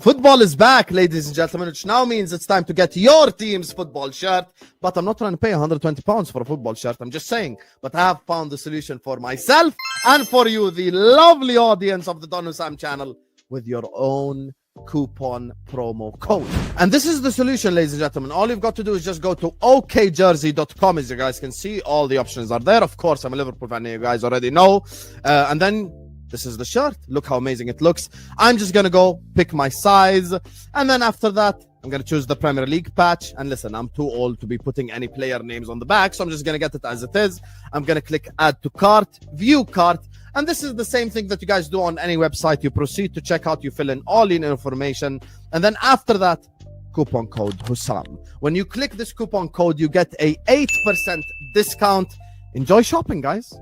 Football is back, ladies and gentlemen, which now means it's time to get your team's football shirt. But I'm not trying to pay £120 for a football shirt. I'm just saying. But I have found the solution for myself and for you, the lovely audience of the Don Husam channel, with your own coupon promo code. And this is the solution, ladies and gentlemen. All you've got to do is just go to okjersey.com. As you guys can see, all the options are there. Of course, I'm a Liverpool fan, you guys already know. And then this is the shirt. Look how amazing it looks. I'm just going to go pick my size. And then after that, I'm going to choose the Premier League patch. And listen, I'm too old to be putting any player names on the back. So I'm just going to get it as it is. I'm going to click add to cart, view cart. And this is the same thing that you guys do on any website. You proceed to check out. You fill in all your information. And then after that, coupon code Husam. When you click this coupon code, you get a 8% discount. Enjoy shopping, guys.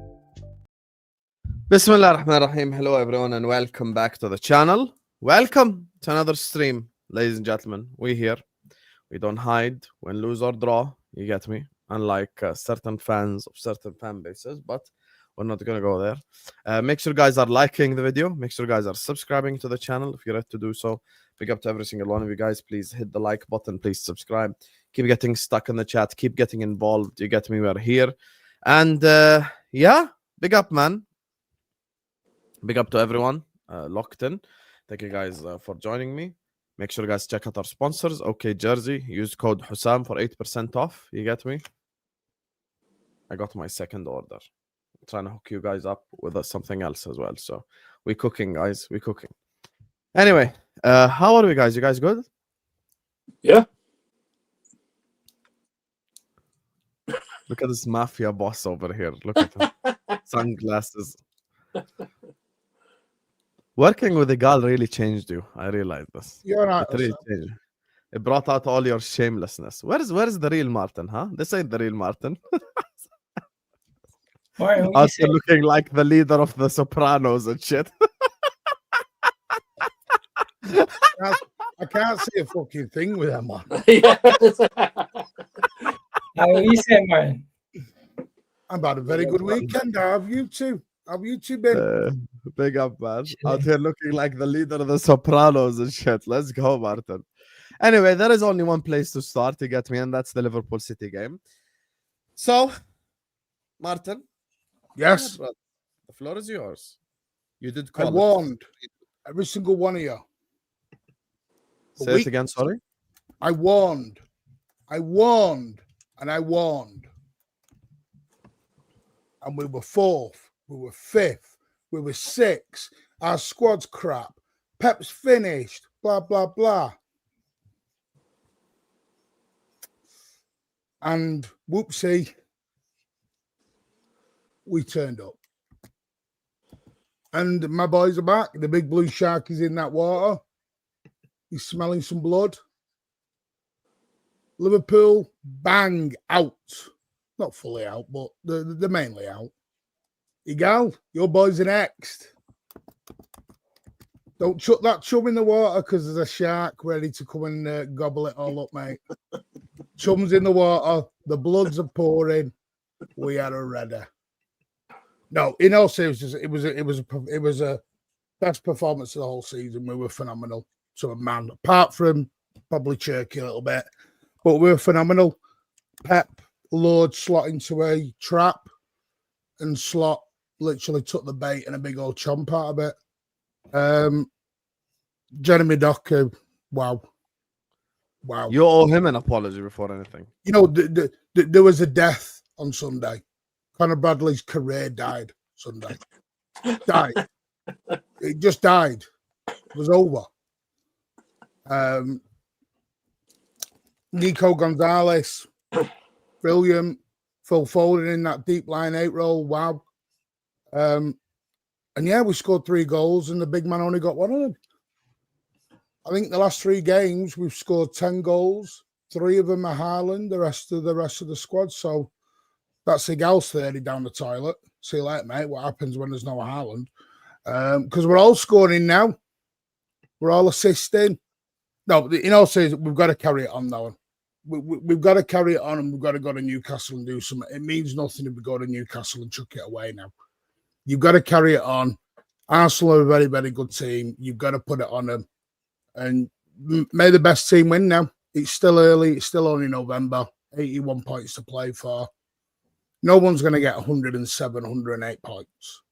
Bismillah ar-Rahman ar-Rahim. Hello everyone and welcome back to the channel. Welcome to another stream, ladies and gentlemen. We're here. We don't hide, win, lose or draw. You get me? Unlike certain fans of certain fan bases, but we're not going to go there. Make sure guys are liking the video. Make sure guys are subscribing to the channel if you're ready to do so. Big up to every single one of you guys. Please hit the like button. Please subscribe. Keep getting stuck in the chat. Keep getting involved. You get me? We're here. And yeah, big up, man. Big up to everyone locked in. Thank you guys for joining me. Make sure guys check out our sponsors. OK Jersey. Use code Husam for 8% off. You get me? I got my second order. I'm trying to hook you guys up with something else as well. So we're cooking, guys. We're cooking. Anyway, how are we, guys? You guys good? Yeah. Look at this mafia boss over here. Look at him. Sunglasses. Working with a girl really changed you. I realized this. You're right. It really changed. It brought out all your shamelessness. Where's the real Martin, huh? This ain't the real Martin. Martin, Also looking like the leader of the Sopranos and shit. I can't see a fucking thing with that, man. How are you saying, Martin? I've had a very good weekend. How have you two? How have you two been? Big up, man. Out here looking like the leader of the Sopranos and shit. Let's go, Martin. Anyway, there is only one place to start, to get me, and that's the Liverpool City game. So, Martin. Yes. Yeah, the floor is yours. You did I call warned every single one of you. Say it again, sorry. I warned. I warned. And I warned. And we were fourth. We were fifth. We were sixth. Our squad's crap. Pep's finished. Blah, blah, blah. And whoopsie, we turned up. And my boys are back. The big blue shark is in that water. He's smelling some blood. Liverpool, bang, out. Not fully out, but they're mainly out. Egal, your boys are next. Don't chuck that chum in the water because there's a shark ready to come and gobble it all up, mate. Chum's in the water. The bloods are pouring. We are ready. No, in all seriousness, it was a best performance of the whole season. We were phenomenal. So, man, apart from probably Cherky a little bit, but we were phenomenal. Pep lured Slot into a trap, and Slot literally took the bait and a big old chomp out of it. Jeremy Doku, wow. You owe him an apology before anything. You know, there was a death on Sunday. Conor Bradley's career died Sunday. Died. It just died. It was over. Nico Gonzalez, brilliant. Phil Foden in that deep line 8 role. Wow. And yeah, we scored 3 goals and the big man only got 1 of them. I think the last 3 games we've scored 10 goals. 3 of them are Haaland, the rest of the squad. So that's Igal's 30 down the toilet. See you later, mate. What happens when there's no Haaland? Because we're all scoring now. We're all assisting. No, in all seriousness, we've got to carry it on now. We've got to carry it on and we've got to go to Newcastle and do something. It means nothing if we go to Newcastle and chuck it away now. You've got to carry it on. Arsenal are a very, very good team. You've got to put it on them. and may the best team win now. It's still early. It's still only November. 81 points to play for. No one's going to get 107, 108 points.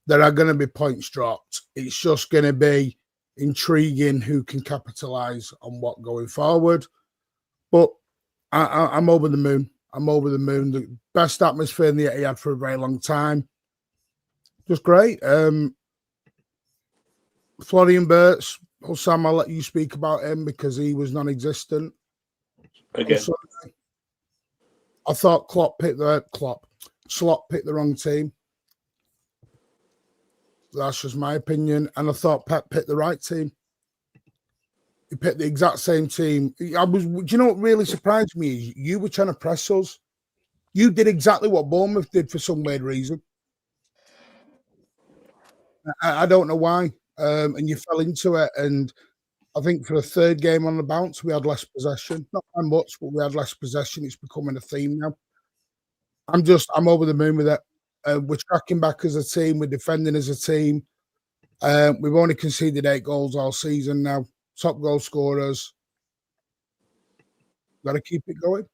There are going to be points dropped. It's just going to be intriguing who can capitalize on what going forward. But I'm over the moon. I'm over the moon. The best atmosphere in the Etihad for a very long time. Just great. Florian Wirtz, Husam, I'll let you speak about him because he was non-existent. Again. I thought Slot picked the wrong team. That's just my opinion. And I thought Pep picked the right team. He picked the exact same team. Do you know what really surprised me is you were trying to press us. You did exactly what Bournemouth did for some weird reason. I don't know why. And you fell into it. And I think for the third game on the bounce, we had less possession. Not by much, but we had less possession. It's becoming a theme now. I'm over the moon with it. We're tracking back as a team. We're defending as a team. We've only conceded 8 goals all season now. Top goal scorers. Got to keep it going.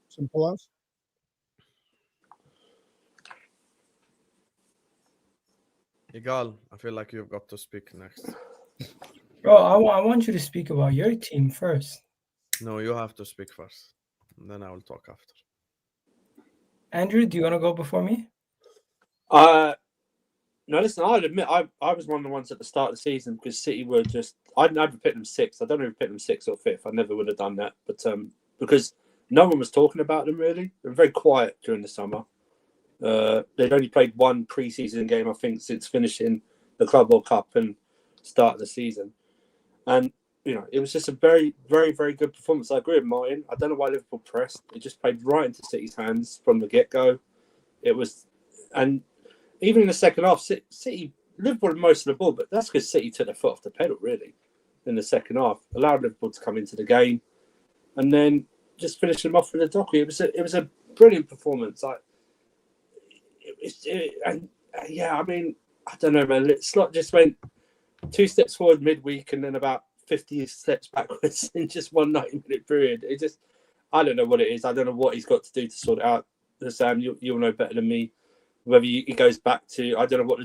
Simple as. Igal, I feel like you've got to speak next. Bro, I want you to speak about your team first. No, you have to speak first. And then I will talk after. Andrew, do you want to go before me? No, listen, I'd admit I was one of the ones at the start of the season because City were just... I'd never picked them 6th. I don't know if I picked them 6th or 5th. I never would have done that. But because no one was talking about them, really. They were very quiet during the summer. They'd only played one pre-season game, I think, since finishing the Club World Cup and start of the season. And, you know, it was just a very, very, very good performance. I agree with Martin. I don't know why Liverpool pressed. It just played right into City's hands from the get-go. It was... And even in the second half, City, Liverpool had most of the ball, but that's because City took their foot off the pedal, really, in the second half. Allowed Liverpool to come into the game and then just finished them off with a docky. It was a brilliant performance. I mean, I don't know, man. Slot just went 2 steps forward midweek and then about 50 steps backwards in just one 90-minute period. It just, I don't know what it is. I don't know what he's got to do to sort it out. Sam, you'll know better than me. Whether he goes back to, I don't know what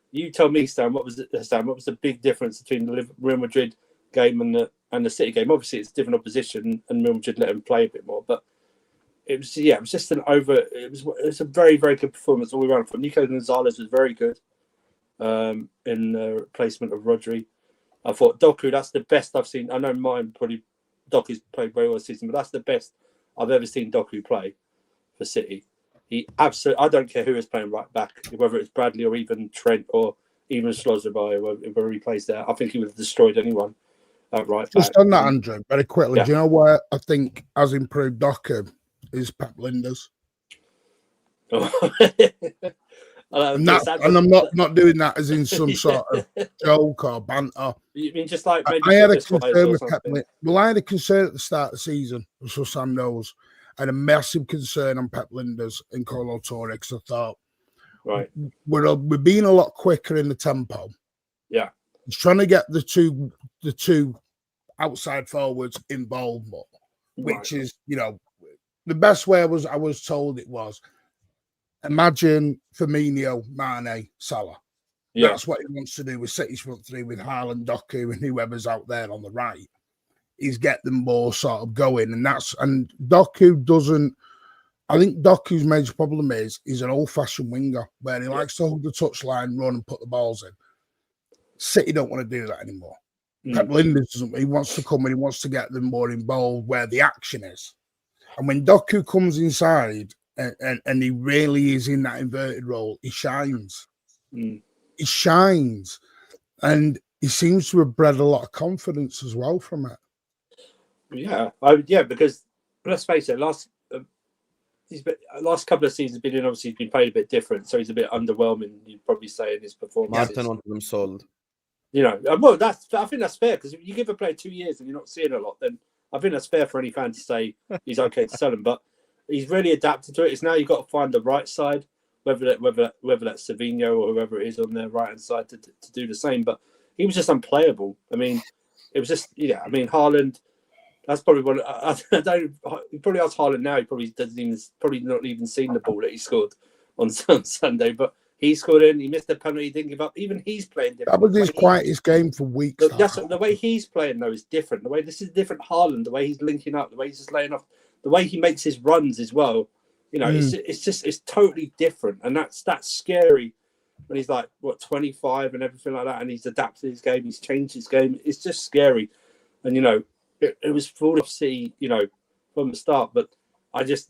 you tell me, Sam. What was the big difference between the Real Madrid game and the City game? Obviously, it's different opposition, and Real Madrid let him play a bit more. But it was just it was a very, very good performance all around. From Nico Gonzalez was very good in the replacement of Rodri. I thought Doku, that's the best I've seen. I know mine probably Doku's played very well this season, but that's the best I've ever seen Doku play for City. He absolutely, I don't care who is playing right back, whether it's Bradley or even Trent or even Slozerby, whoever he plays there. I think he would have destroyed anyone at right back. Just on that, Andrew, very quickly, Yeah. do you know where I think has improved Doku is Pep Linders? And I'm not doing that as in some sort of joke or banter. You mean just like I had a concern with Pep Linders. Well, I had a concern at the start of the season, so Sam knows. I had a massive concern on Pep Linders and Colo Torre because I thought, right, we're being a lot quicker in the tempo. Yeah, he's trying to get the two outside forwards involved more, which is, you know, the best way I was told it was. Imagine Firmino, Mane, Salah. Yeah. That's what he wants to do with City's front three with Haaland, Doku, and whoever's out there on the right. Is get them more sort of going, and Doku doesn't. I think Doku's major problem is he's an old-fashioned winger where he likes to hold the touchline, run, and put the balls in. City don't want to do that anymore. Pep Linders doesn't. He wants to come and he wants to get them more involved where the action is. And when Doku comes inside and he really is in that inverted role, he shines. He shines, and he seems to have bred a lot of confidence as well from it. Yeah, because let's face it, last couple of seasons he's been played a bit different, so he's a bit underwhelming. You'd probably say in his performance. Martin wanted them sold. You know, well, I think that's fair because if you give a player 2 years and you're not seeing a lot, then I think that's fair for any fan to say he's okay to sell him. But he's really adapted to it. It's now you've got to find the right side, whether that's Savinho or whoever it is on their right hand side to do the same. But he was just unplayable. I mean, it was just I mean, Haaland. That's probably one. I don't. You probably ask Haaland now. He probably doesn't even. Probably not even seen the ball that he scored on Sunday. But he scored in. He missed the penalty. He didn't give up. Even he's playing different. That was his quietest game for weeks. The way he's playing though is different. The way this is different. Haaland. The way he's linking up. The way he's just laying off. The way he makes his runs as well. It's totally different, and that's scary. When he's like 25 and everything like that, and he's adapted his game. He's changed his game. It's just scary, and It was full of City, from the start. But they're just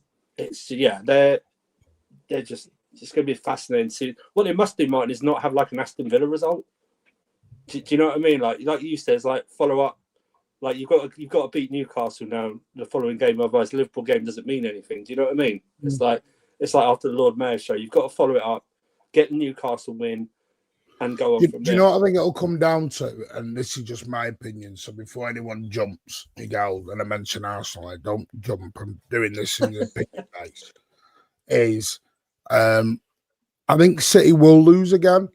going to be fascinating to see. What they must do, Martin, is not have like an Aston Villa result. Do you know what I mean? Like you said, it's like follow up. Like you've got to beat Newcastle now the following game, otherwise the Liverpool game doesn't mean anything. Do you know what I mean? It's like after the Lord Mayor show, you've got to follow it up, get the Newcastle win, and go on from there. Do you know what I think it'll come down to? And this is just my opinion. So before anyone jumps, and I mention Arsenal, I don't jump. I'm doing this in the opinion base. I think City will lose again.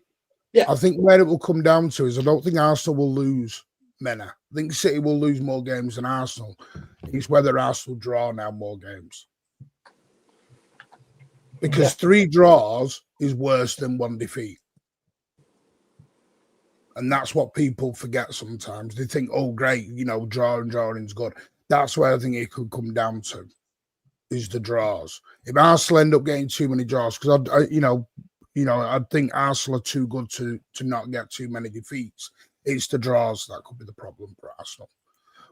Yeah. I think where it will come down to is I don't think Arsenal will lose many. I think City will lose more games than Arsenal. It's whether Arsenal draw now more games. Because 3 draws is worse than 1 defeat. And that's what people forget sometimes. They think, oh, great, drawing's good. That's where I think it could come down to, is the draws. If Arsenal end up getting too many draws, because I think Arsenal are too good to not get too many defeats. It's the draws that could be the problem for Arsenal.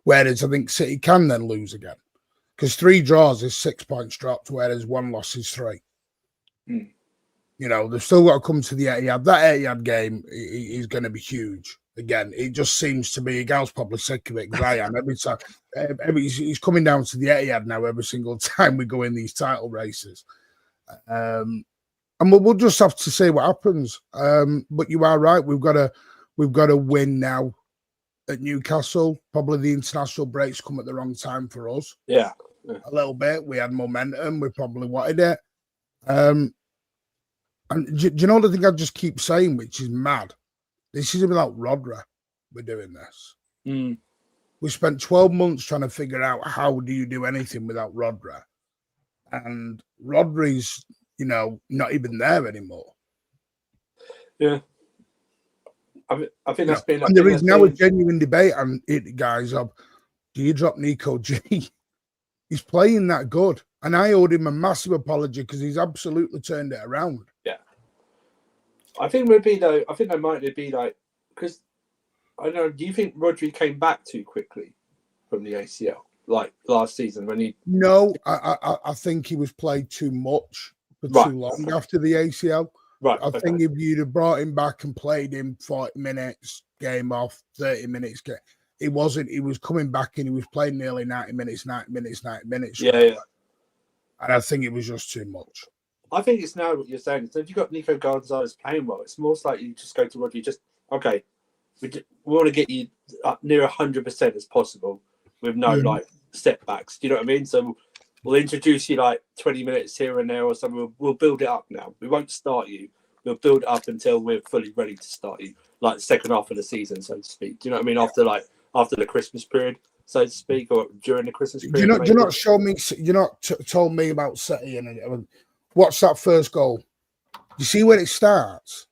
Whereas I think City can then lose again. Because 3 draws is 6 points dropped, whereas 1 loss is 3. Mm. They've still got to come to the Etihad. That Etihad game is going to be huge. Again, it just seems to be, Gal's probably sick of it, because I am. Every time, he's coming down to the Etihad now every single time we go in these title races. And we'll just have to see what happens. But you are right. We've got to win now at Newcastle. Probably the international breaks come at the wrong time for us. Yeah. A little bit. We had momentum. We probably wanted it. And do you know the thing I just keep saying, which is mad? This is without Rodri. We're doing this. Mm. We spent 12 months trying to figure out how do you do anything without Rodri. And Rodri's, not even there anymore. Yeah. I think that's been... And there is now a genuine debate on it, guys, of do you drop Nico G? He's playing that good. And I owed him a massive apology because he's absolutely turned it around. Yeah. I think there might be like, because I don't know, do you think Rodri came back too quickly from the ACL, like last season when he... No, I think he was played too much for too long after the ACL. Right. I think if you'd have brought him back and played him 40 minutes, game off, 30 minutes, he wasn't. He was coming back and he was playing nearly 90 minutes. Yeah. And I think it was just too much. I think it's now what you're saying. So if you've got Nico Gonzalez playing well, it's more like you just go to Rodri, okay, we want to get you up near 100% as possible with no setbacks. Do you know what I mean? So we'll introduce you like 20 minutes here and there or something. We'll build it up now. We won't start you. We'll build it up until we're fully ready to start you, like the second half of the season, so to speak. Do you know what I mean? After the Christmas period, so to speak, or during the Christmas period. Do you not show me? You're not told me about City and what's that first goal? You see where it starts?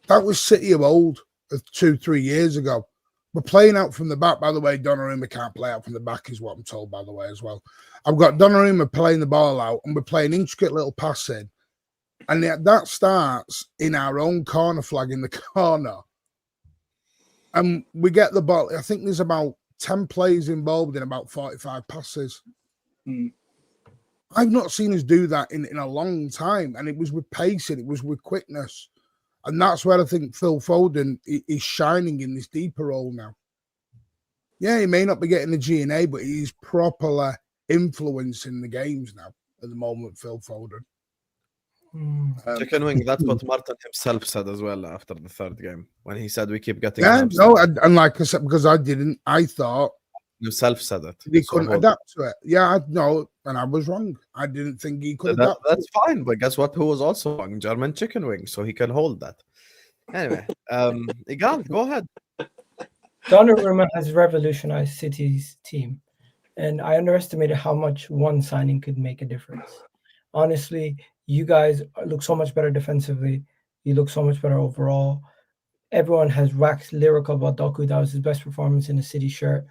That was City of old, 2-3 years ago. We're playing out from the back. By the way, Donnarumma can't play out from the back, is what I'm told, by the way, as well. I've got Donnarumma playing the ball out, and we're playing intricate little passing. And that starts in our own corner flag in the corner. And we get the ball. I think there's about 10 players involved in about 45 passes. Mm. I've not seen us do that in a long time. And it was with pace and it was with quickness. And that's where I think Phil Foden is shining in this deeper role now. Yeah, he may not be getting the G&A, but he's properly influencing the games now at the moment, Phil Foden. Chicken wing, that's what Martin himself said as well after the third game, when he said we keep getting... Yeah, no, and like I said, because I thought... Himself said it. He couldn't adapt to it. Yeah, no, and I was wrong. I didn't think he could adapt. That's fine, but guess what? Who was also wrong? German chicken wing, so he can hold that. Anyway, Igal, go ahead. Donnarumma has revolutionized City's team, and I underestimated how much one signing could make a difference. Honestly, you guys look so much better defensively. You look so much better overall. Everyone has waxed lyrical about Doku. That was his best performance in a City shirt.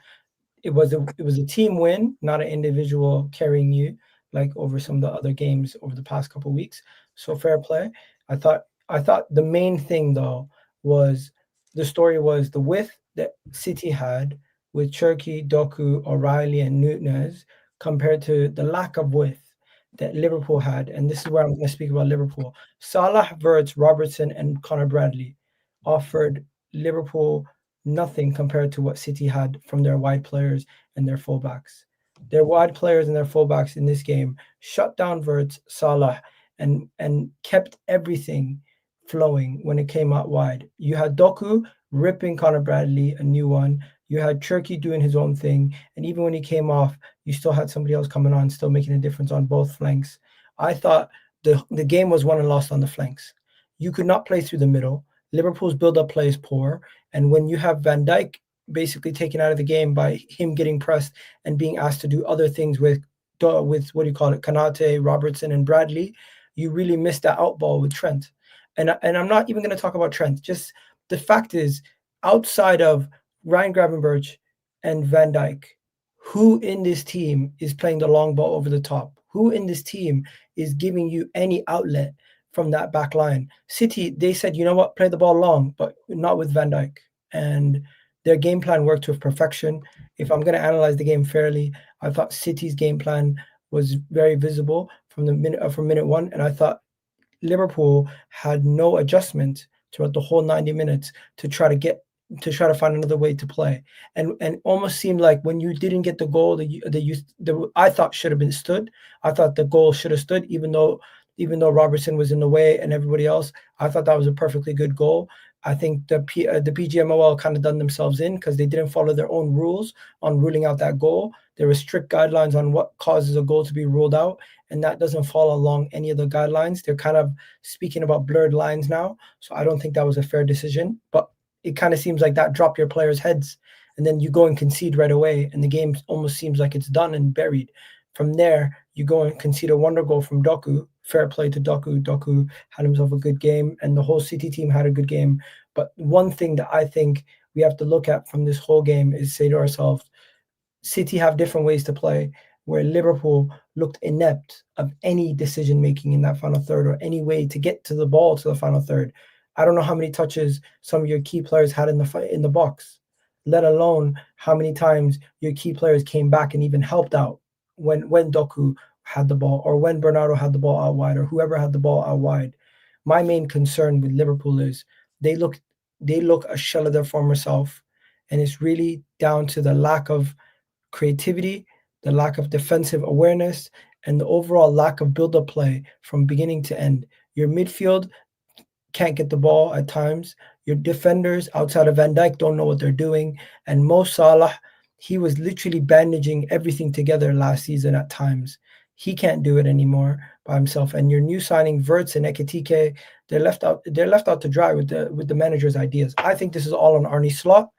It was a team win, not an individual carrying you like over some of the other games over the past couple of weeks. So fair play. I thought the main thing though was the story was the width that City had with Cherky, Doku, O'Reilly, and Nunez compared to the lack of width that Liverpool had. And this is where I'm going to speak about Liverpool. Salah, Verts, Robertson, and Connor Bradley offered Liverpool nothing compared to what City had from their wide players and their fullbacks. Their wide players and their fullbacks in this game shut down Verts, Salah, and kept everything flowing when it came out wide. You had Doku ripping Connor Bradley a new one. You had Cherky doing his own thing, and even when he came off, you still had somebody else coming on, still making a difference on both flanks. I thought the game was won and lost on the flanks. You could not play through the middle. Liverpool's build-up play is poor, and when you have Van Dijk basically taken out of the game by him getting pressed and being asked to do other things with what do you call it, Kanate, Robertson, and Bradley, you really missed that out ball with Trent. And I'm not even going to talk about Trent. Just the fact is, outside of Ryan Gravenberch and Van Dijk, who in this team is playing the long ball over the top? Who in this team is giving you any outlet from that back line? City, they said, you know what, play the ball long, but not with Van Dijk. And their game plan worked with perfection. If I'm going to analyze the game fairly, I thought City's game plan was very visible from minute one, and I thought Liverpool had no adjustment throughout the whole 90 minutes to try to find another way to play, and almost seemed like when you didn't get the goal that I thought should have been stood. I thought the goal should have stood, even though Robertson was in the way and everybody else. I thought that was a perfectly good goal. I think the PGMOL kind of done themselves in because they didn't follow their own rules on ruling out that goal. There were strict guidelines on what causes a goal to be ruled out, and that doesn't fall along any of the guidelines. They're kind of speaking about blurred lines now, so I don't think that was a fair decision. But it kind of seems like that dropped your players' heads, and then you go and concede right away, and the game almost seems like it's done and buried. From there, you go and concede a wonder goal from Doku. Fair play to Doku. Doku had himself a good game, and the whole City team had a good game. But one thing that I think we have to look at from this whole game is say to ourselves, City have different ways to play, where Liverpool looked inept of any decision-making in that final third or any way to get to the ball to the final third. I don't know how many touches some of your key players had in the box, let alone how many times your key players came back and even helped out when Doku had the ball or when Bernardo had the ball out wide or whoever had the ball out wide. My main concern with Liverpool is they look a shell of their former self, and it's really down to the lack of creativity, the lack of defensive awareness, and the overall lack of build-up play from beginning to end. Your midfield can't get the ball at times. Your defenders outside of Van Dijk don't know what they're doing. And Mo Salah, he was literally bandaging everything together last season at times. He can't do it anymore by himself. And your new signing, Verts and Ekitike, they're left out to dry with the manager's ideas. I think this is all on Arne Slot.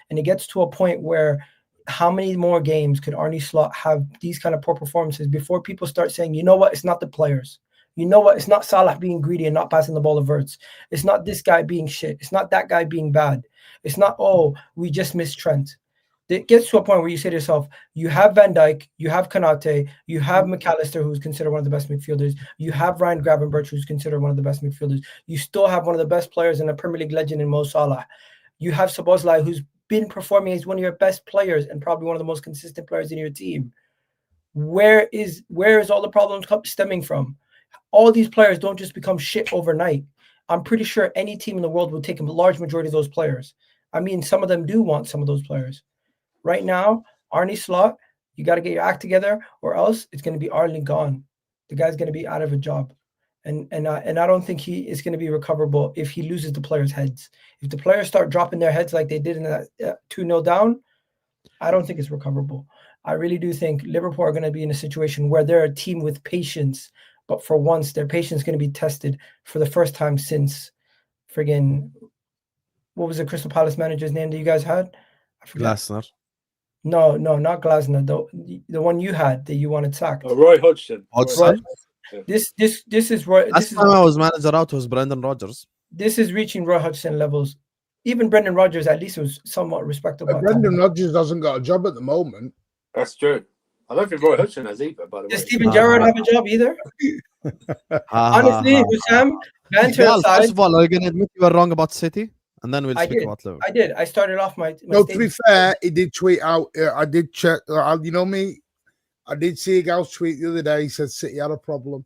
And it gets to a point where how many more games could Arne Slot have these kind of poor performances before people start saying, you know what, it's not the players. You know what? It's not Salah being greedy and not passing the ball to Verts. It's not this guy being shit. It's not that guy being bad. It's not, oh, we just missed Trent. It gets to a point where you say to yourself, you have Van Dijk, you have Kanate, you have McAllister, who's considered one of the best midfielders. You have Ryan Gravenberch, who's considered one of the best midfielders. You still have one of the best players in the Premier League legend in Mo Salah. You have Szoboszlai, who's been performing as one of your best players and probably one of the most consistent players in your team. Where is all the problems stemming from? All these players don't just become shit overnight. I'm pretty sure any team in the world will take a large majority of those players. I mean, some of them do want some of those players. Right now, Arne Slot, you got to get your act together, or else it's going to be Arne gone. The guy's going to be out of a job, and I don't think he is going to be recoverable if he loses the players' heads. If the players start dropping their heads like they did in that 2-0 down, I don't think it's recoverable. I really do think Liverpool are going to be in a situation where they're a team with patience, but for once, their patience is going to be tested for the first time since friggin' what was the Crystal Palace manager's name that you guys had? I forgot. Glasner. No, not Glasner. The one you had that you wanted sacked. Roy Hodgson. Hodgson. This is Roy. Last time I was manager out was Brendan Rodgers. This is reaching Roy Hodgson levels. Even Brendan Rodgers, at least, was somewhat respectable. Brendan Rodgers hasn't got a job at the moment. That's true. I don't think Roy Hodgson has either, by the way. Does Steven Gerrard have a job either? Honestly, Husam, banter aside. First of all, are you going to admit you were wrong about City? And then we'll speak about Liverpool. I did. I started off my No, to be fair, he did tweet out. I did check. You know me. I did see a gal's tweet the other day. He said City had a problem.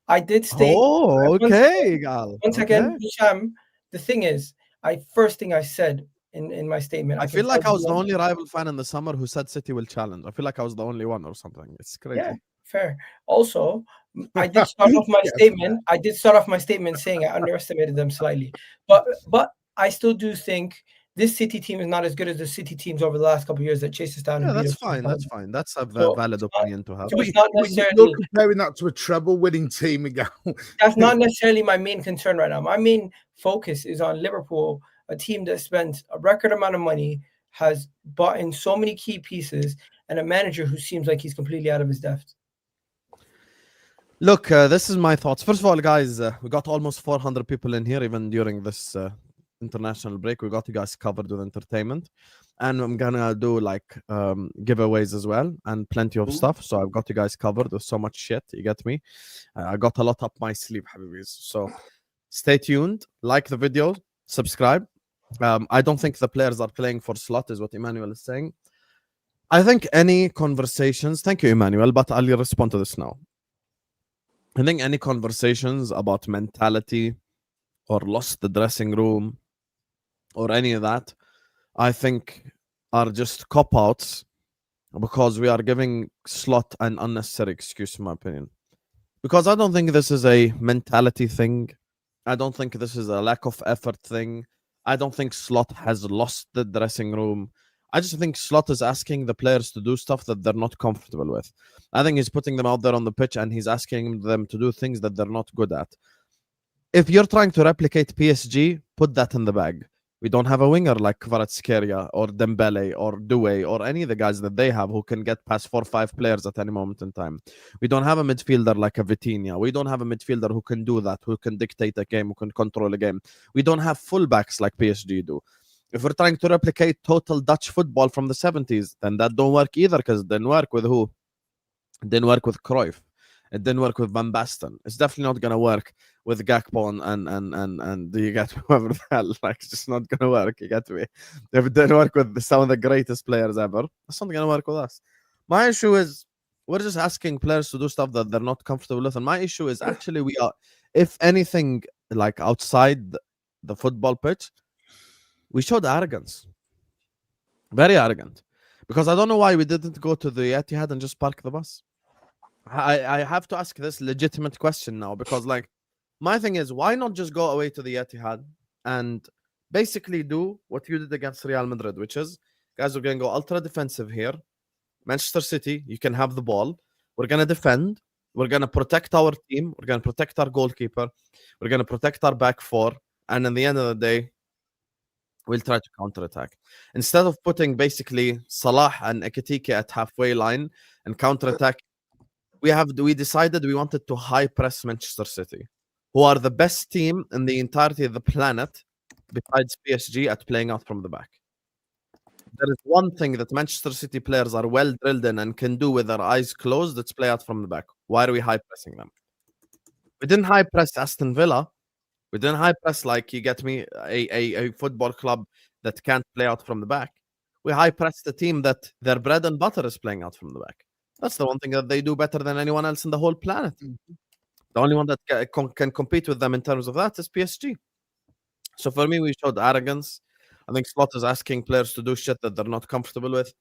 I did state. Oh, okay, Gal. Once again, Husam, the thing is, first thing I said in my statement. I feel like I was the only rival fan in the summer who said City will challenge. I feel like I was the only one or something. It's crazy. Yeah, fair. Also, I did start off my statement. I did start off my statement saying I underestimated them slightly, but I still do think this City team is not as good as the City teams over the last couple of years that chase us down. Yeah, and that's fine. That's fine. That's a valid opinion to have. So it's not necessarily You're comparing that to a treble-winning team again. That's not necessarily my main concern right now. My main focus is on Liverpool, a team that spent a record amount of money, has bought in so many key pieces, and a manager who seems like he's completely out of his depth. Look, this is my thoughts. First of all, guys, we got almost 400 people in here, even during this international break. We got you guys covered with entertainment, and I'm gonna do like giveaways as well and plenty of stuff. So I've got you guys covered with so much shit. You get me? I got a lot up my sleeve, Habibis. So stay tuned, like the video, subscribe. I don't think the players are playing for slot, is what Emmanuel is saying. I think any conversations. Thank you, Emmanuel, but I'll respond to this now. I think any conversations about mentality or lost the dressing room or any of that, I think are just cop-outs because we are giving Slot an unnecessary excuse, in my opinion. Because I don't think this is a mentality thing. I don't think this is a lack of effort thing. I don't think Slot has lost the dressing room. I just think Slot is asking the players to do stuff that they're not comfortable with. I think he's putting them out there on the pitch and he's asking them to do things that they're not good at. If you're trying to replicate PSG, put that in the bag. We don't have a winger like Kvaratskhelia or Dembele or Doué or any of the guys that they have who can get past 4 or 5 players at any moment in time. We don't have a midfielder like a Vitinha. We don't have a midfielder who can do that, who can dictate a game, who can control a game. We don't have fullbacks like PSG do. If we're trying to replicate total Dutch football from the 70s, then that don't work either, because it didn't work with who? It didn't work with Cruyff. It didn't work with Van Basten. It's definitely not going to work with Gakpo and you get whoever the hell. Like, it's just not going to work. You get me? If it didn't work with some of the greatest players ever, it's not going to work with us. My issue is we're just asking players to do stuff that they're not comfortable with. And my issue is actually we are, if anything, like outside the football pitch, we showed arrogance. Very arrogant. Because I don't know why we didn't go to the Etihad and just park the bus. I have to ask this legitimate question now, because like my thing is, why not just go away to the Etihad and basically do what you did against Real Madrid, which is, guys, we're going to go ultra defensive here. Manchester City, you can have the ball. We're going to defend. We're going to protect our team. We're going to protect our goalkeeper. We're going to protect our back four. And in the end of the day, we'll try to counterattack. Instead of putting basically Salah and Ekitike at halfway line and counterattack, we decided we wanted to high press Manchester City, who are the best team in the entirety of the planet besides PSG at playing out from the back. There is one thing that Manchester City players are well drilled in and can do with their eyes closed, it's play out from the back. Why are we high pressing them? We didn't high press Aston Villa. We didn't high press, like, you get me, a football club that can't play out from the back. We high press the team that their bread and butter is playing out from the back. That's the one thing that they do better than anyone else in the whole planet. The only one that can compete with them in terms of that is PSG. So for me, we showed arrogance. I think Slot is asking players to do shit that they're not comfortable with.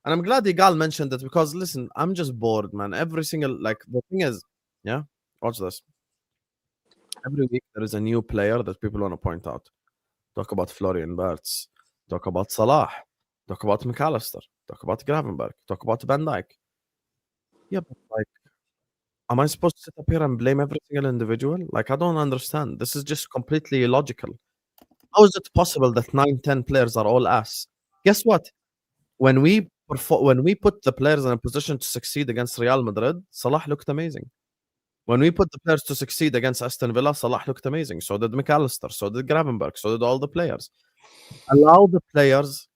And I'm glad Igal mentioned it, because, listen, I'm just bored, man. Every single, like, the thing is, yeah, watch this. Every week there is a new player that people want to point out. Talk about Florian Wirtz. Talk about Salah. Talk about McAllister. Talk about Gravenberg. Talk about Van Dijk. Yeah, but like, am I supposed to sit up here and blame every single individual? Like, I don't understand. This is just completely illogical. How is it possible that 9-10 players are all ass? Guess what? When we put the players in a position to succeed against Real Madrid, Salah looked amazing. When we put the players to succeed against Aston Villa, Salah looked amazing. So did McAllister, so did Gravenberg, so did all the players. Allow the players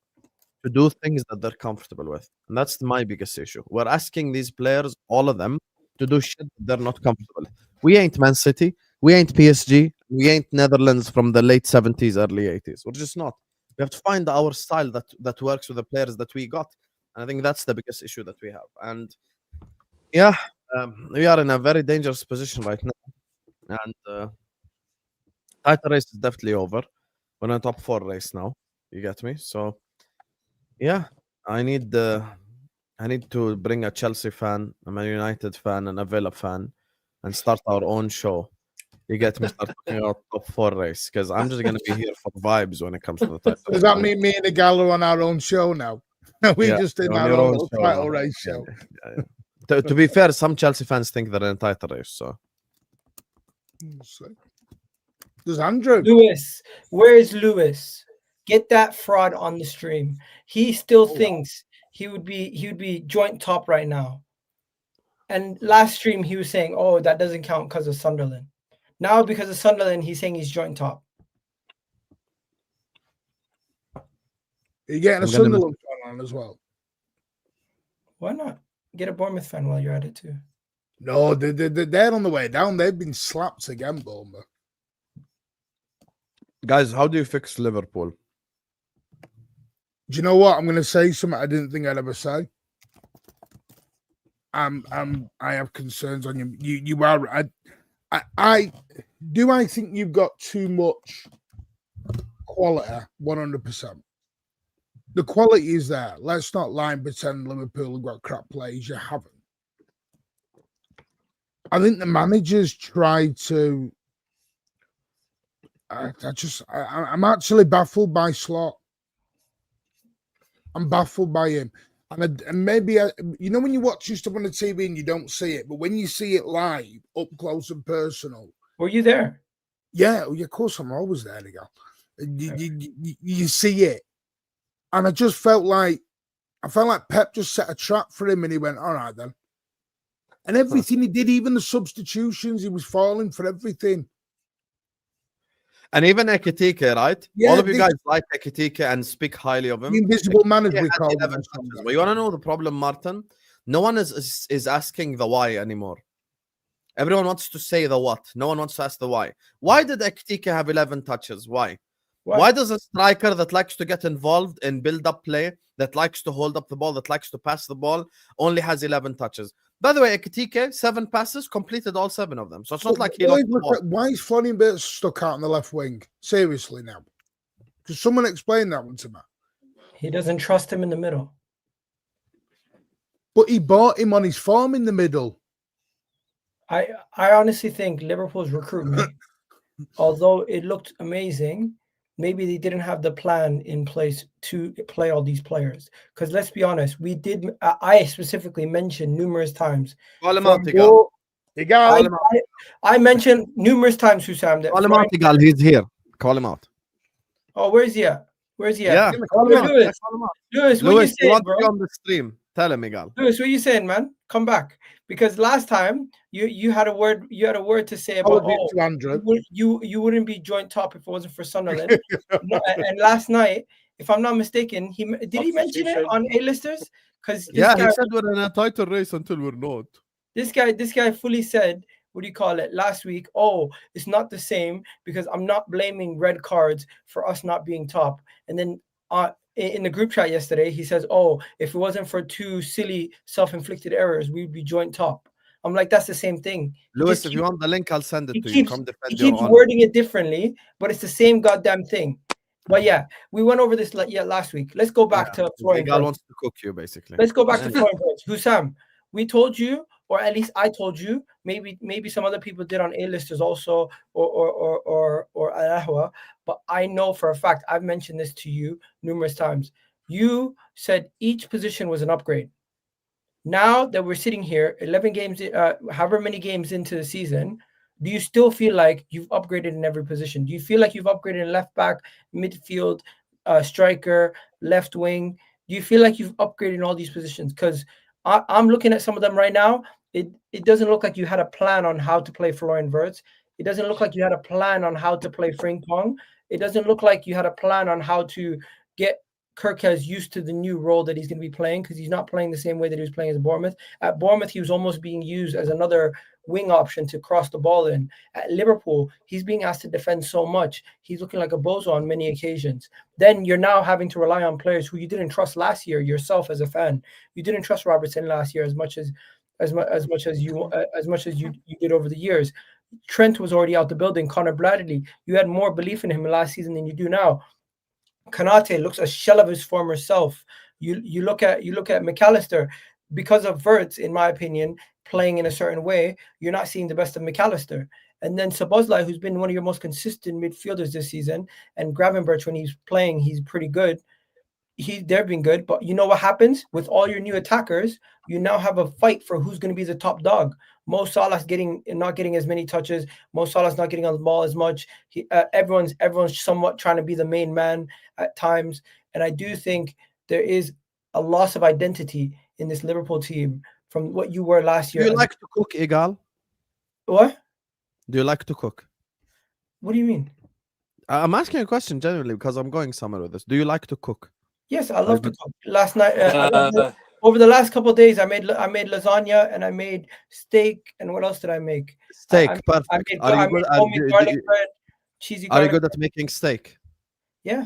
to do things that they're comfortable with. And that's my biggest issue. We're asking these players, all of them, to do shit that they're not comfortable. We ain't Man City. We ain't PSG. We ain't Netherlands from the late 70s, early 80s. We're just not. We have to find our style that works with the players that we got. And I think that's the biggest issue that we have. And yeah, we are in a very dangerous position right now. And title race is definitely over. We're in a top 4 race now. You get me? So yeah, I need to bring a Chelsea fan, a Man United fan, and a Villa fan, and start our own show. You get me? Start talking about top 4 race, because I'm just gonna be here for vibes when it comes to the title. Does that mean me and the gal are on our own show now? We just did on our your own own show title now. race show. Yeah. To be fair, some Chelsea fans think they're in a title race. So There's Andrew. Lewis, where is Lewis? Get that fraud on the stream. He still thinks he would be joint top right now. And last stream he was saying, "Oh, that doesn't count because of Sunderland." Now because of Sunderland, he's saying he's joint top. Are you getting a Sunderland fan on as well? Why not? Get a Bournemouth fan while you're at it too. No, they're on the way down. They've been slapped again, Bournemouth. guys, how do you fix Liverpool? Do you know what? I'm going to say something I didn't think I'd ever say. I have concerns on you. You are. I think you've got too much quality. 100%. The quality is there. Let's not lie and pretend Liverpool have got crap players. You haven't. I think the managers tried to. I'm actually baffled by Slot. I'm baffled by him. And maybe, you know, when you watch your stuff on the TV and you don't see it, but when you see it live, up close and personal. Were you there? Yeah, of course, I'm always there, you see it. And I just felt like Pep just set a trap for him and he went, all right then. And everything he did, even the substitutions, he was falling for everything. And even Ekitike, right? Yeah, all of you guys like Ekitike and speak highly of him. The invisible man, as we call him. But you want to know the problem, Martin? No one is asking the why anymore. Everyone wants to say the what. No one wants to ask the why. Why did Ekitike have 11 touches? Why? Why does a striker that likes to get involved in build-up play, that likes to hold up the ball, that likes to pass the ball, only has 11 touches? By the way, Ekitike, 7 passes, completed all 7 of them. So it's not like he lost the ball. Why is Florian stuck out on the left wing? Seriously now. Could someone explain that one to me? He doesn't trust him in the middle. But he bought him on his form in the middle. I honestly think Liverpool's recruitment, although it looked amazing, maybe they didn't have the plan in place to play all these players. Because let's be honest, I specifically mentioned numerous times. Call him out, Tigal. I mentioned numerous times, Husam. Call him out, Tigal. He's here. Call him out. Oh, where's he at? Yeah. Lewis, what are you saying, bro? On the stream. Tell him, Miguel. Lewis, what are you saying, man? Come back. Because last time you had a word to say about you wouldn't be joint top if it wasn't for Sunderland. And last night, if I'm not mistaken, he mention it on A-listers? Because he said we're in a title race until we're not. This guy fully said, what do you call it, last week? Oh, it's not the same because I'm not blaming red cards for us not being top. And then in the group chat yesterday, he says, oh, if it wasn't for 2 silly self-inflicted errors, we'd be joint top. I'm like, that's the same thing. Lewis, if you want the link, I'll send it to you. He keeps wording it differently, but it's the same goddamn thing. But yeah, we went over this last week. Let's go back to Florian. Miguel wants to cook you, basically. Let's go back to Florian. Husam, we told you, or at least I told you, maybe some other people did on A-listers also, or Al-Ahwa, but I know for a fact, I've mentioned this to you numerous times. You said each position was an upgrade. Now that we're sitting here, 11 games, however many games into the season, Do you still feel like you've upgraded in every position? Do you feel like you've upgraded in left back, midfield, striker, left wing? Do you feel like you've upgraded in all these positions? Because I'm looking at some of them right now. It doesn't look like you had a plan on how to play Florian Wirtz. It doesn't look like you had a plan on how to play Frimpong. It doesn't look like you had a plan on how to get Kirkes used to the new role that he's going to be playing, because he's not playing the same way that he was playing as Bournemouth. At Bournemouth, he was almost being used as another wing option to cross the ball in. At Liverpool, he's being asked to defend so much. He's looking like a bozo on many occasions. Then you're now having to rely on players who you didn't trust last year yourself as a fan. You didn't trust Robertson last year as much as you did over the years. Trent was already out the building. Connor Bradley, you had more belief in him last season than you do now. Kanate looks a shell of his former self. You look at McAllister, because of Wirtz, in my opinion, playing in a certain way, you're not seeing the best of McAllister. And then Szoboszlai, who's been one of your most consistent midfielders this season, and Gravenberch, when he's playing, he's pretty good. They're being good, but you know what happens with all your new attackers? You now have a fight for who's going to be the top dog. Mo Salah's not getting as many touches. Mo Salah's not getting on the ball as much. Everyone's somewhat trying to be the main man at times, and I do think there is a loss of identity in this Liverpool team from what you were last year. Do you like to cook, Igal? What? Do you like to cook? What do you mean? I'm asking a question generally because I'm going somewhere with this. Do you like to cook? Yes, I love to cook. Last night, over the last couple of days, I made lasagna and I made steak. And what else did I make? Steak, I perfect. made Are you good? homemade garlic bread, cheesy Are you garlic good bread. at making steak? Yeah.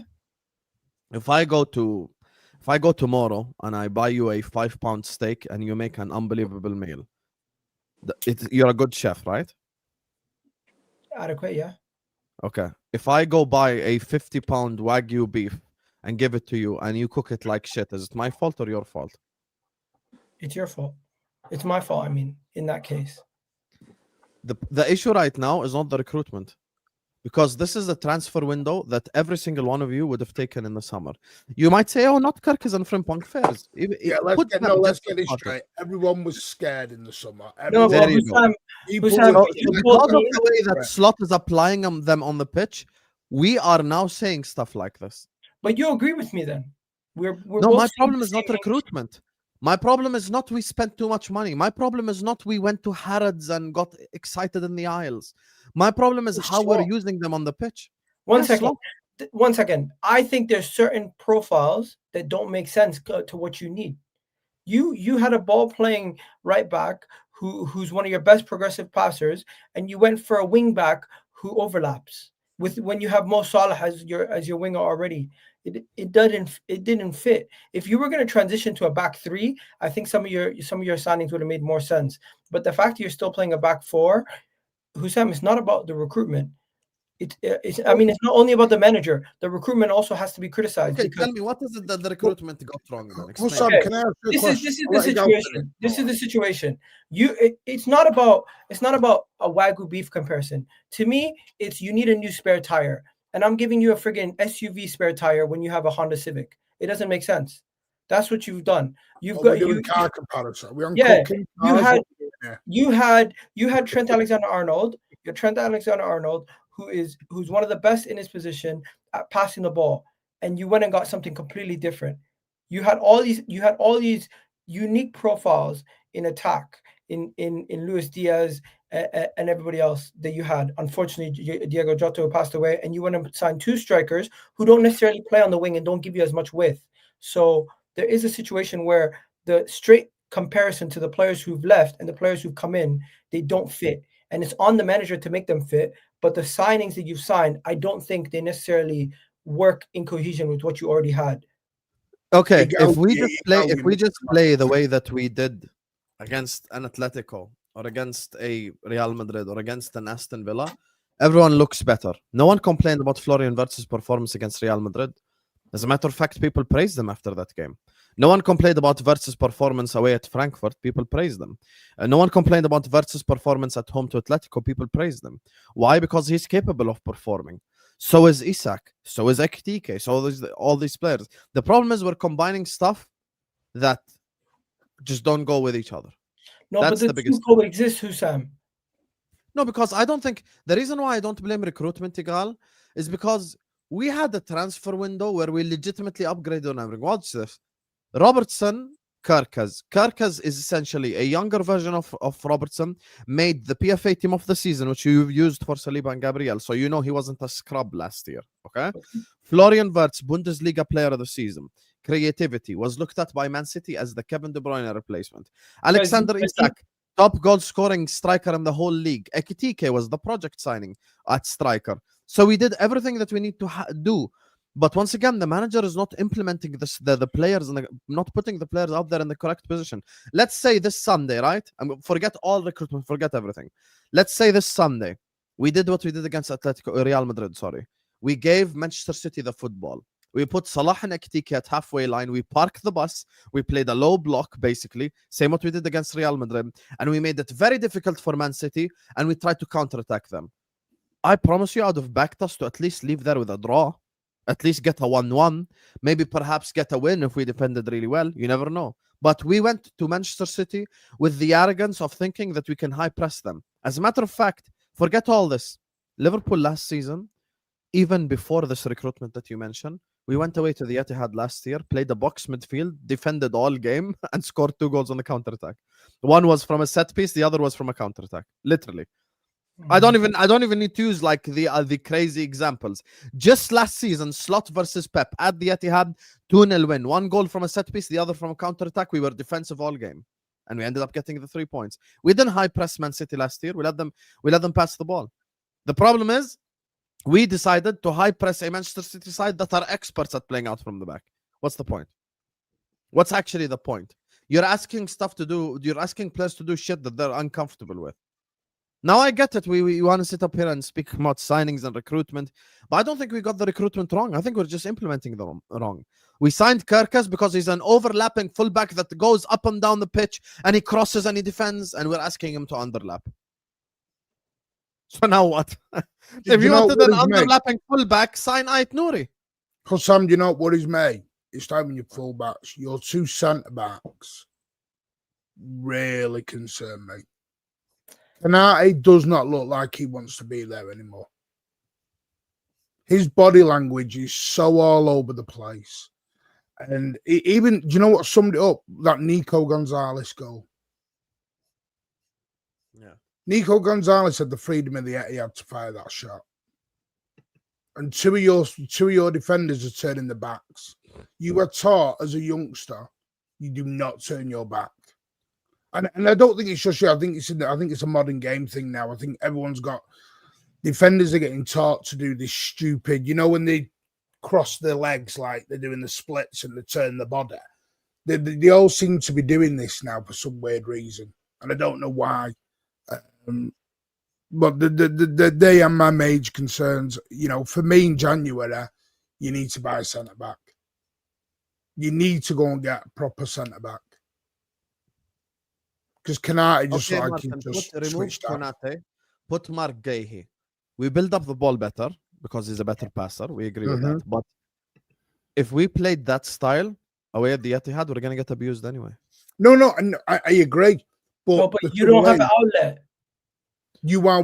If I go tomorrow and I buy you a 5-pound steak and you make an unbelievable meal, you're a good chef, right? Adequate, yeah. Okay. If I go buy a 50-pound Wagyu beef and give it to you and you cook it like shit, is it my fault or your fault? It's your fault. It's my fault, I mean, in that case. The issue right now is not the recruitment, because this is a transfer window that every single one of you would have taken in the summer. You might say, oh, not Kirkes and Frimpong fairs. Yeah, let's get it straight. Everyone was scared in the summer. No, but Husam, because of the way that Slot is applying them on the pitch, we are now saying stuff like this. But you agree with me then? We're no, my problem is not recruitment. My problem is not we spent too much money. My problem is not we went to Harrods and got excited in the aisles. My problem is how we're using them on the pitch. One second. I think there's certain profiles that don't make sense to what you need. You had a ball playing right back who's one of your best progressive passers, and you went for a wing back who overlaps with when you have Mo Salah as your winger already. It didn't fit. If you were going to transition to a back three, I think some of your signings would have made more sense. But the fact that you're still playing a back four, Husam, it's not about the recruitment. It's not only about the manager. The recruitment also has to be criticized. Okay, tell me, what is it that the recruitment got wrong? Can I ask you a question? This is the situation. This is the situation. It's not about a Wagyu beef comparison. To me, it's you need a new spare tire. And I'm giving you a friggin' SUV spare tire when you have a Honda Civic. It doesn't make sense. That's what you've done. You've got car comparison. We're on you had Trent Alexander-Arnold. You're Trent Alexander-Arnold, who's one of the best in his position at passing the ball, and you went and got something completely different. You had all these unique profiles in attack in Luis Diaz and everybody else that you had. Unfortunately, Diego Jota passed away, and you went and signed two strikers who don't necessarily play on the wing and don't give you as much width. So there is a situation where the straight comparison to the players who've left and the players who've come in, they don't fit. And it's on the manager to make them fit. But the signings that you've signed, I don't think they necessarily work in cohesion with what you already had. Okay, if we just play the way that we did against an Atletico or against a Real Madrid or against an Aston Villa, everyone looks better. No one complained about Florian Wirtz's performance against Real Madrid. As a matter of fact, people praised them after that game. No one complained about Wirtz's performance away at Frankfurt. People praised them. No one complained about Wirtz's performance at home to Atletico. People praised them. Why? Because he's capable of performing. So is Isak. So is Ekitike. So is all these players. The problem is we're combining stuff that just don't go with each other. No, that's but the two coexist, Husam. No, because I don't think the reason why I don't blame recruitment, Igal, is because we had a transfer window where we legitimately upgraded on everything. Watch this. Robertson, Karkaz. Karkaz is essentially a younger version of Robertson, made the PFA team of the season, which you've used for Saliba and Gabriel. So you know he wasn't a scrub last year. Okay. Florian Wirtz, Bundesliga player of the season. Creativity was looked at by Man City as the Kevin De Bruyne replacement. Alexander Isak, top goal scoring striker in the whole league. Ekitike was the project signing at striker. So we did everything that we need to do. But once again, the manager is not implementing this, the players and not putting the players out there in the correct position. Let's say this Sunday, right? Forget all recruitment, forget everything. Let's say this Sunday, we did what we did against Real Madrid, sorry. We gave Manchester City the football. We put Salah and Ekitike at halfway line. We parked the bus. We played a low block, basically. Same what we did against Real Madrid. And we made it very difficult for Man City. And we tried to counterattack them. I promise you, I would have backed us to at least leave there with a draw. At least get a 1-1. Maybe perhaps get a win if we defended really well. You never know. But we went to Manchester City with the arrogance of thinking that we can high press them. As a matter of fact, forget all this. Liverpool last season, even before this recruitment that you mentioned, we went away to the Etihad last year, played the box midfield, defended all game, and scored 2 goals on the counter-attack. One was from a set piece, the other was from a counter-attack. Literally. I don't even need to use like the crazy examples. Just last season, Slot versus Pep at the Etihad, 2-0 win. 1 goal from a set piece, the other from a counter-attack. We were defensive all game. And we ended up getting the 3 points. We didn't high press Man City last year. We let them pass the ball. The problem is, we decided to high press a Manchester City side that are experts at playing out from the back. What's the point? What's actually the point? You're asking players to do shit that they're uncomfortable with. Now I get it. We want to sit up here and speak about signings and recruitment, but I don't think we got the recruitment wrong. I think we're just implementing them wrong. We signed Karkas because he's an overlapping fullback that goes up and down the pitch and he crosses and he defends, and we're asking him to underlap. So now what? If you wanted an underlapping fullback, sign Ait Nouri. Husam, do you know what worries me? It's time when your fullbacks, your 2 centre-backs really concern me. Kanate does not look like he wants to be there anymore. His body language is so all over the place. And even, do you know what summed it up? That Nico Gonzalez goal. Yeah. Nico Gonzalez had the freedom of the Etihad to fire that shot. And two of your defenders are turning their backs. You were taught as a youngster, you do not turn your back. And I don't think it's just you. I think it's a modern game thing now. I think everyone's got defenders are getting taught to do this stupid, you know, when they cross their legs like they're doing the splits and they turn the body. They all seem to be doing this now for some weird reason, and I don't know why. But they are my major concerns. You know, for me in January, you need to buy a centre back. You need to go and get a proper centre back. Because Kanate just switched Konate, put Mark Gahey. We build up the ball better because he's a better passer. We agree with that. But if we played that style away at the Etihad, we're going to get abused anyway. No, I agree. But you don't have an outlet.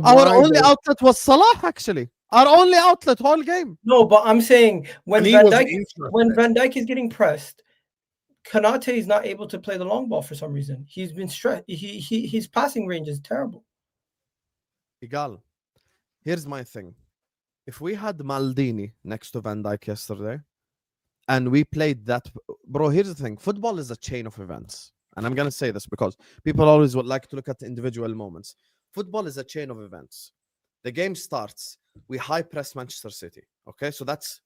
Our only outlet was Salah, actually. Our only outlet all game. No, but I'm saying when Van Dijk is getting pressed, Kanate is not able to play the long ball for some reason. He's been stressed. His passing range is terrible. Igal, here's my thing. If we had Maldini next to Van Dijk yesterday, and we played that, bro, here's the thing. Football is a chain of events. And I'm going to say this because people always would like to look at individual moments. Football is a chain of events. The game starts. We high press Manchester City. Okay, so that's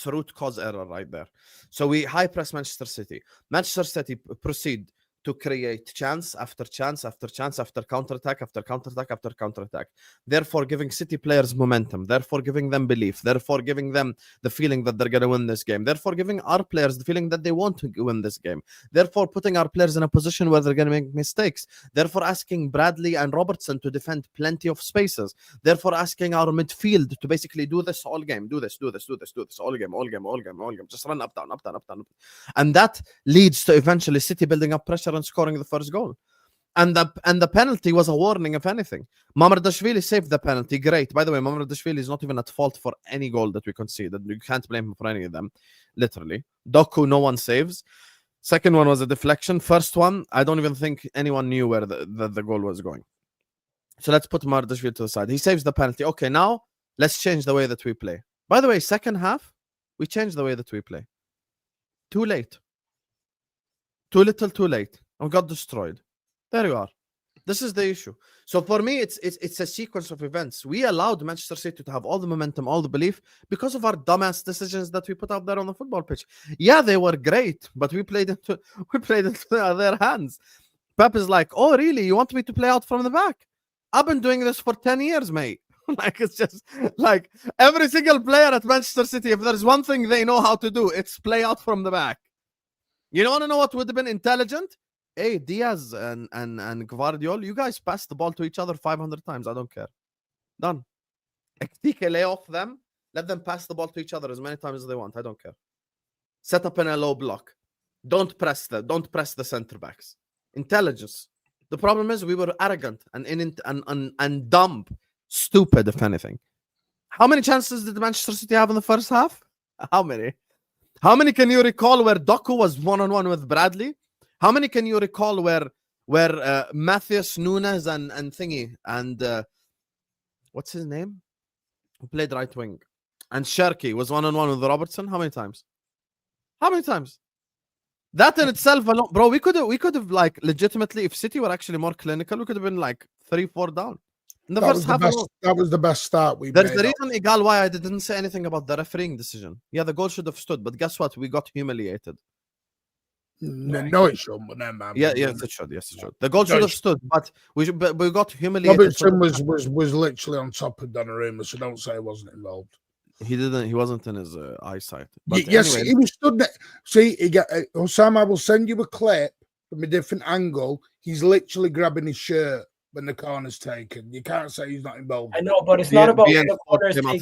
root cause error right there. So we high press Manchester City. Manchester City proceed to create chance after chance after chance after counterattack after counterattack after counterattack. Therefore, giving City players momentum. Therefore, giving them belief. Therefore, giving them the feeling that they're going to win this game. Therefore, giving our players the feeling that they want to win this game. Therefore, putting our players in a position where they're going to make mistakes. Therefore, asking Bradley and Robertson to defend plenty of spaces. Therefore, asking our midfield to basically do this all game. Do this all game. Just run up, down. And that leads to eventually City building up pressure and scoring the first goal. And the penalty was a warning, if anything. Mamardashvili saved the penalty. Great. By the way, Mamardashvili is not even at fault for any goal that we conceded. You can't blame him for any of them, literally. Doku, no one saves. Second one was a deflection. First one, I don't even think anyone knew where the goal was going. So let's put Mamardashvili to the side. He saves the penalty. Okay, now let's change the way that we play. By the way, second half, we changed the way that we play. Too late. Too little, too late. And we got destroyed. There you are. This is the issue. So for me, it's a sequence of events. We allowed Manchester City to have all the momentum, all the belief because of our dumbass decisions that we put out there on the football pitch. Yeah, they were great, but we played into their hands. Pep is like, oh, really? You want me to play out from the back? I've been doing this for 10 years, mate. Like, it's just like every single player at Manchester City, if there's one thing they know how to do, it's play out from the back. You want to know what would have been intelligent? Hey, Diaz and Gvardiol, you guys pass the ball to each other 500 times. I don't care. Done. Lay off them. Let them pass the ball to each other as many times as they want. I don't care. Set up in a low block. Don't press the center backs. Intelligence. The problem is we were arrogant and dumb. Stupid, if anything. How many chances did Manchester City have in the first half? How many? How many can you recall where Doku was one-on-one with Bradley? How many can you recall where Matthias Nunes and thingy and what's his name? Who played right wing? And Sherky was one-on-one with Robertson? How many times? How many times? That in itself alone, bro, we could have like legitimately, if City were actually more clinical, we could have been like 3-4 down. In the first half alone. That was the best start we There's made. the reason, Igal, why I didn't say anything about the refereeing decision. Yeah, the goal should have stood, but guess what? We got humiliated. No, it shouldn't, but never mind. Yes, it should. Yes, it should. The goal should have stood, but we got humiliated. Robertson was literally on top of Donnarumma, so don't say he wasn't involved. He didn't. He wasn't in his eyesight. But yes, anyway, he was stood there. See, Husam, I will send you a clip from a different angle. He's literally grabbing his shirt when the corner's taken. You can't say he's not involved. I know, but it's not about when the corner is taken.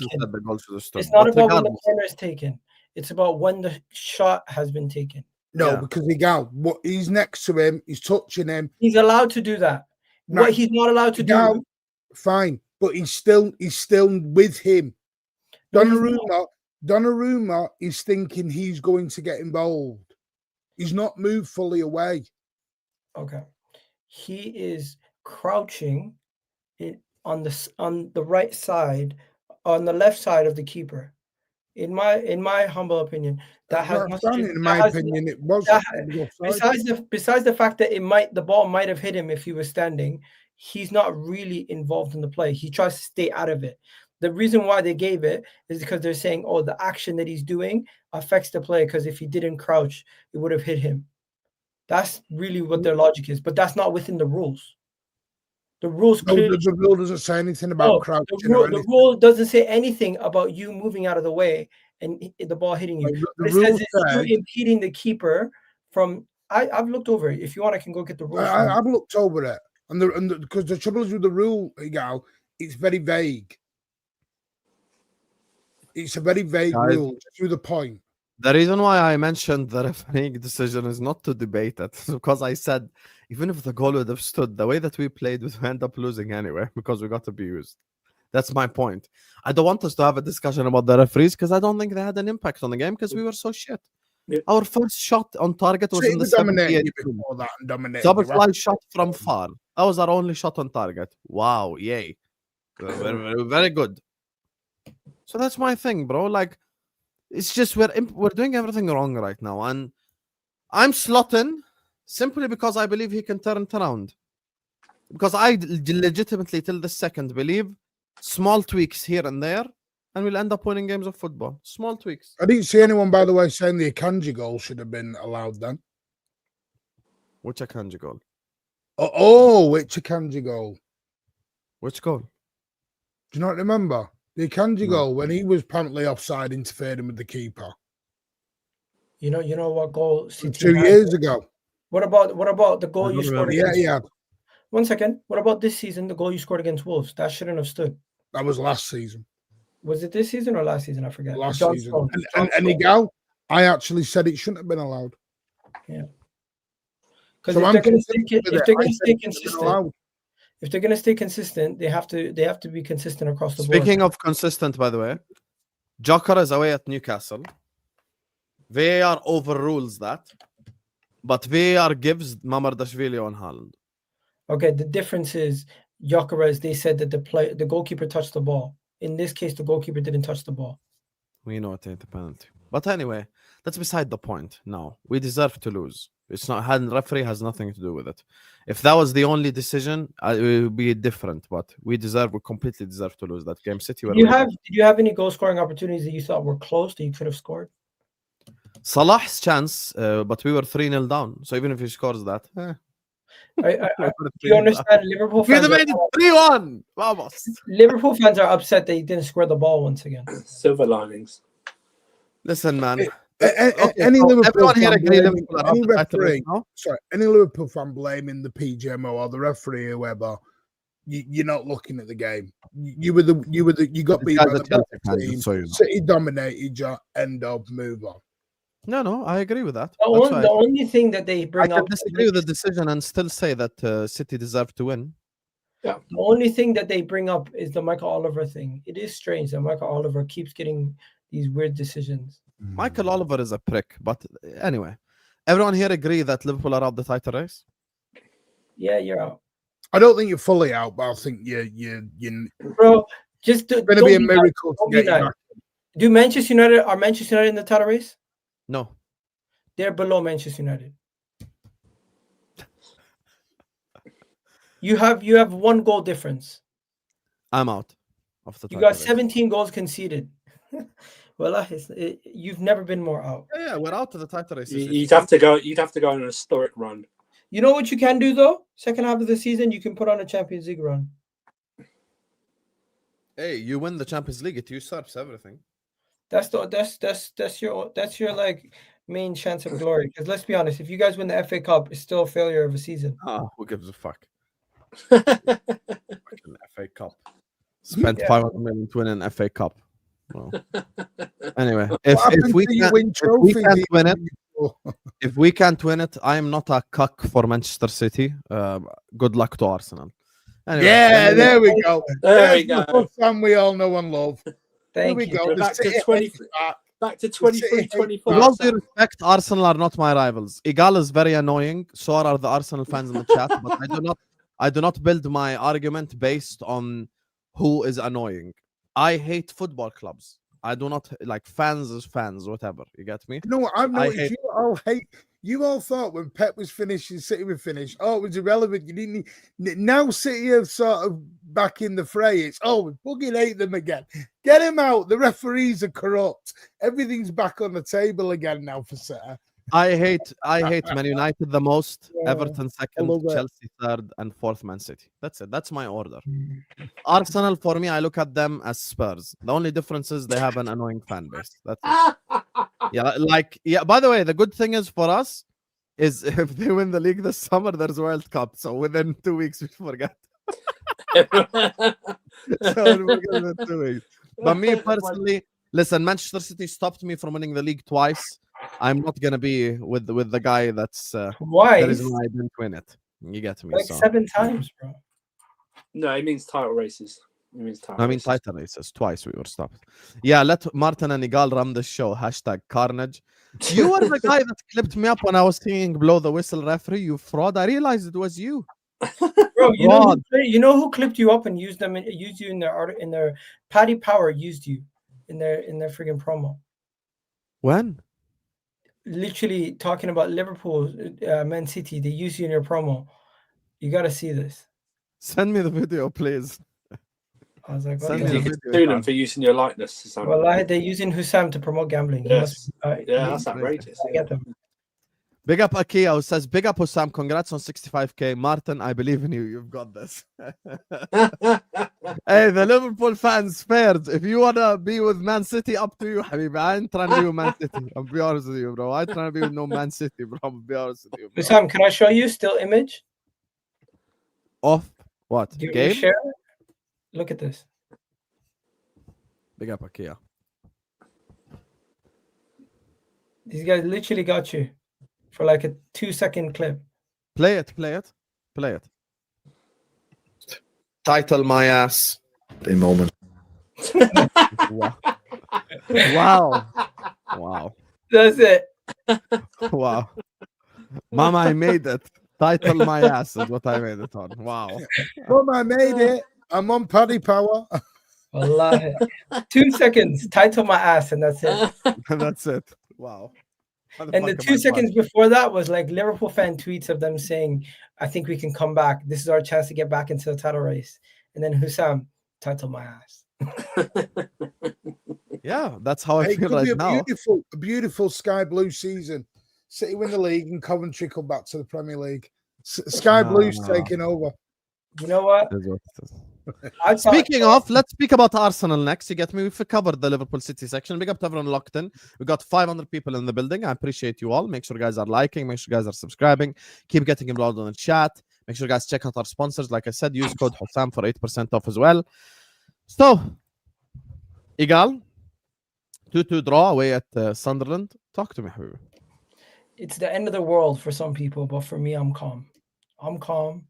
It's not about when the corner is taken. It's about when the shot has been taken. No, because he's next to him, he's touching him. He's allowed to do that. No, what he's not allowed to do. Fine, but he's still with him. Donnarumma is thinking he's going to get involved. He's not moved fully away. Okay. He is crouching on the right side, on the left side of the keeper. In my humble opinion, that has nothing. In my opinion, it was. Besides the fact that the ball might have hit him if he was standing, he's not really involved in the play. He tries to stay out of it. The reason why they gave it is because they're saying, oh, the action that he's doing affects the play, because if he didn't crouch, it would have hit him. That's really what their logic is, but that's not within the rules. The rules clearly, the rule doesn't say anything about crouching. The rule doesn't say anything about you moving out of the way and the ball hitting you. It says you're impeding the keeper from. I've looked over it. If you want, I can go get the rules. I've looked over it, and because the trouble is with the rule, it's very vague. It's a very vague rule to the point. The reason why I mentioned the refereeing decision is not to debate it, because I said even if the goal would have stood, the way that we played, we end up losing anyway because we got abused. That's my point. I don't want us to have a discussion about the referees because I don't think they had an impact on the game because we were so shit. Yeah. Our first shot on target was in the 78th. Double fly shot from far. That was our only shot on target. Wow, yay. Very, very good. So that's my thing, bro. Like, it's just we're doing everything wrong right now, and I'm slotting simply because I believe he can turn it around. Because I legitimately, till the second, believe small tweaks here and there, and we'll end up winning games of football. Small tweaks. I didn't see anyone, by the way, saying the Akanji goal should have been allowed then. Which Akanji goal? Which Akanji goal? Which goal? Do you not remember? The Akanji goal, when he was apparently offside, interfering with the keeper. You know what goal? 2 years ago. What about the goal you scored? Yeah. 1 second. What about this season? The goal you scored against Wolves? That shouldn't have stood. That was last season. Was it this season or last season? I forget. Last season. And Igal, I actually said it shouldn't have been allowed. Yeah. Because So if I'm they're going to consistent with if it. they're I going to said stay it shouldn't have been consistent, allowed. if they're going to stay consistent, they have to be consistent across the board. Speaking of consistent, by the way, Joker is away at Newcastle. VAR overrules that, but VAR gives Mamardashvili on Haaland. Okay, the difference is Gyökeres, they said that the goalkeeper touched the ball. In this case, the goalkeeper didn't touch the ball. We know it ain't a penalty. But anyway, that's beside the point now. We deserve to lose. It's not, referee has nothing to do with it. If that was the only decision, it would be different. But we completely deserve to lose that game. City were Did you have any goal scoring opportunities that you thought were close that you could have scored? Salah's chance, but we were 3-0 down. So even if he scores that, Do you understand? Liverpool we'd fans, have made it 3-1. Vamos. Liverpool fans are upset that he didn't score the ball once again. Silver linings. Listen, man. Any Liverpool everyone here fan agree blaming Liverpool are any up the title race referee, now? sorry, any Liverpool fan blaming the PGMO or the referee, whoever, you're not looking at the game. You got beat by the better team. City dominated you. End of, move on. No, I agree with that. The only thing that they I bring can up, disagree with the decision and still say that City deserve to win. the only thing that they bring up is the Michael Oliver thing. It is strange that Michael Oliver keeps getting these weird decisions. Michael Oliver is a prick, but anyway, everyone here agree that Liverpool are out the title race. Yeah, you're out. I don't think you're fully out, but I think you Bro, just it's going to be a miracle to get you back. Do Manchester United are Manchester United in the title race? No, they're below Manchester United. You have 1 goal difference. I'm out of the title You got race. 17 goals conceded. Well, you've never been more out. Yeah, we're out of the title race. You'd have to go on an historic run. You know what you can do though? Second half of the season, you can put on a Champions League run. Hey, you win the Champions League, it usurps everything. That's your like main chance of glory. Because let's be honest, if you guys win the FA Cup, it's still a failure of a season. Who gives a fuck? Fucking FA Cup. Spent 500 million to win an FA Cup. Well, anyway, if we can't win it, if we can't win it, I am not a cuck for Manchester City. Good luck to Arsenal. Anyway, there we go. There we go. Fan we all know and love. Thank we you. go. Back to 23, 24. With all due respect, Arsenal are not my rivals. Igal is very annoying. So are the Arsenal fans in the chat. But I do not build my argument based on who is annoying. I hate football clubs. I do not like fans as fans, whatever. You get me? You know what? I've noticed you all thought when Pep was finished and City were finished, oh, it was irrelevant. You didn't now City are sort of back in the fray. It's we fucking hate them again. Get him out. The referees are corrupt. Everything's back on the table again now for City. I hate Man United the most. Everton second, Chelsea third, and fourth Man City. That's it. That's my order. Arsenal for me, I look at them as Spurs. The only difference is they have an annoying fan base. That's it. By the way, the good thing is for us is if they win the league this summer, there's World Cup. So within 2 weeks we forget. But me personally, listen, Manchester City stopped me from winning the league twice. I'm not gonna be with the guy that's why? That is why I didn't win it. You get me? Like 7 times, bro. No, it means title races. Title races. Twice we were stopped. Yeah, let Martin and Igal run the show. #Carnage. You were the guy that clipped me up when I was singing "Blow the Whistle," referee. You fraud! I realized it was you. Bro, you know who clipped you up and used you in their Paddy Power used you in their friggin' promo. When? Literally talking about Liverpool, Man City. They use you in your promo. You got to see this. Send me the video, please. I was like, you can sue them for using your likeness. Well, they're using Husam to promote gambling. Yes. That's outrageous. I get them. Big up Akia, who says, big up Husam, congrats on 65k. Martin, I believe in you. You've got this. Hey, the Liverpool fans spared. If you want to be with Man City, up to you, Habibi. I ain't trying to be with Man City. I'll be honest with you, bro. I ain't trying to be with no Man City, bro. I'll be honest with you, bro. Husam, can I show you still image? Off what? Game? Share? Look at this. Big up Akia. These guys literally got you for like a 2-second clip. Play it. Title my ass. The moment. Wow. Wow. That's it. Wow. Mama, I made it. Title my ass is what I made it on. Wow. Mom, I made it. I'm on Paddy Power. Wallahi. 2 seconds. Title my ass, and that's it. That's it. Wow. And the 2 seconds before that was like Liverpool fan tweets of them saying, I think we can come back. This is our chance to get back into the title race. And then Husam, title my ass. Yeah, that's how I It feel could be right now. a beautiful sky blue season. City win the league and Coventry come back to the Premier League. Sky Blues taking over. You know what? Speaking of, let's speak about Arsenal next. You get me? We've covered the Liverpool City section. Big up to everyone locked in. We got 500 people in the building. I appreciate you all. Make sure you guys are liking. Make sure you guys are subscribing. Keep getting involved on the chat. Make sure you guys check out our sponsors. Like I said, use code Husam for 8% off as well. So, Igal, 2-2 draw away at Sunderland. Talk to me, Habibi. It's the end of the world for some people, but for me, I'm calm. I'm calm,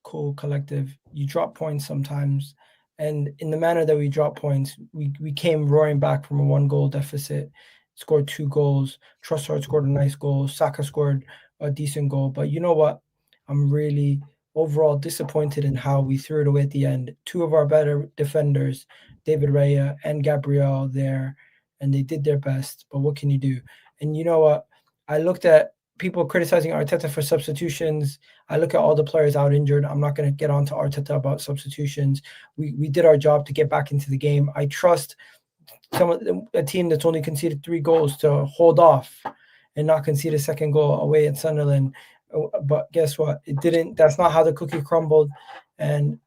cool, collective. You drop points sometimes, and in the manner that we drop points, we came roaring back from a 1-goal deficit, scored 2 goals. Trossard scored a nice goal. Saka scored a decent goal. But you know what? I'm really overall disappointed in how we threw it away at the end. 2 of our better defenders, David Raya and Gabriel, there, and they did their best. But what can you do? And you know what? I looked at people criticizing Arteta for substitutions. I look at all the players out injured. I'm not going to get on to Arteta about substitutions. We did our job to get back into the game. I trust a team that's only conceded 3 goals to hold off and not concede a second goal away at Sunderland. But guess what? It didn't. That's not how the cookie crumbled. And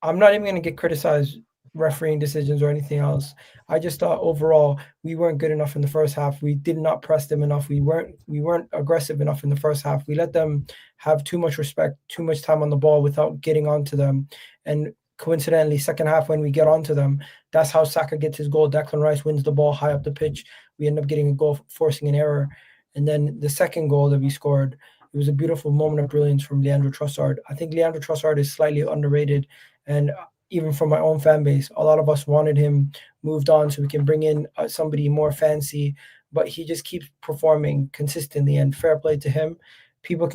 I'm not even going to get criticized refereeing decisions or anything else. I just thought overall we weren't good enough in the first half. We did not press them enough. We weren't aggressive enough in the first half. We let them have too much respect, too much time on the ball without getting onto them. And coincidentally, second half when we get onto them, that's how Saka gets his goal. Declan Rice wins the ball high up the pitch. We end up getting a goal, forcing an error. And then the second goal that we scored, it was a beautiful moment of brilliance from Leandro Trossard. I think Leandro Trossard is slightly underrated, and even from my own fan base, a lot of us wanted him moved on so we can bring in somebody more fancy, but he just keeps performing consistently, and fair play to him. People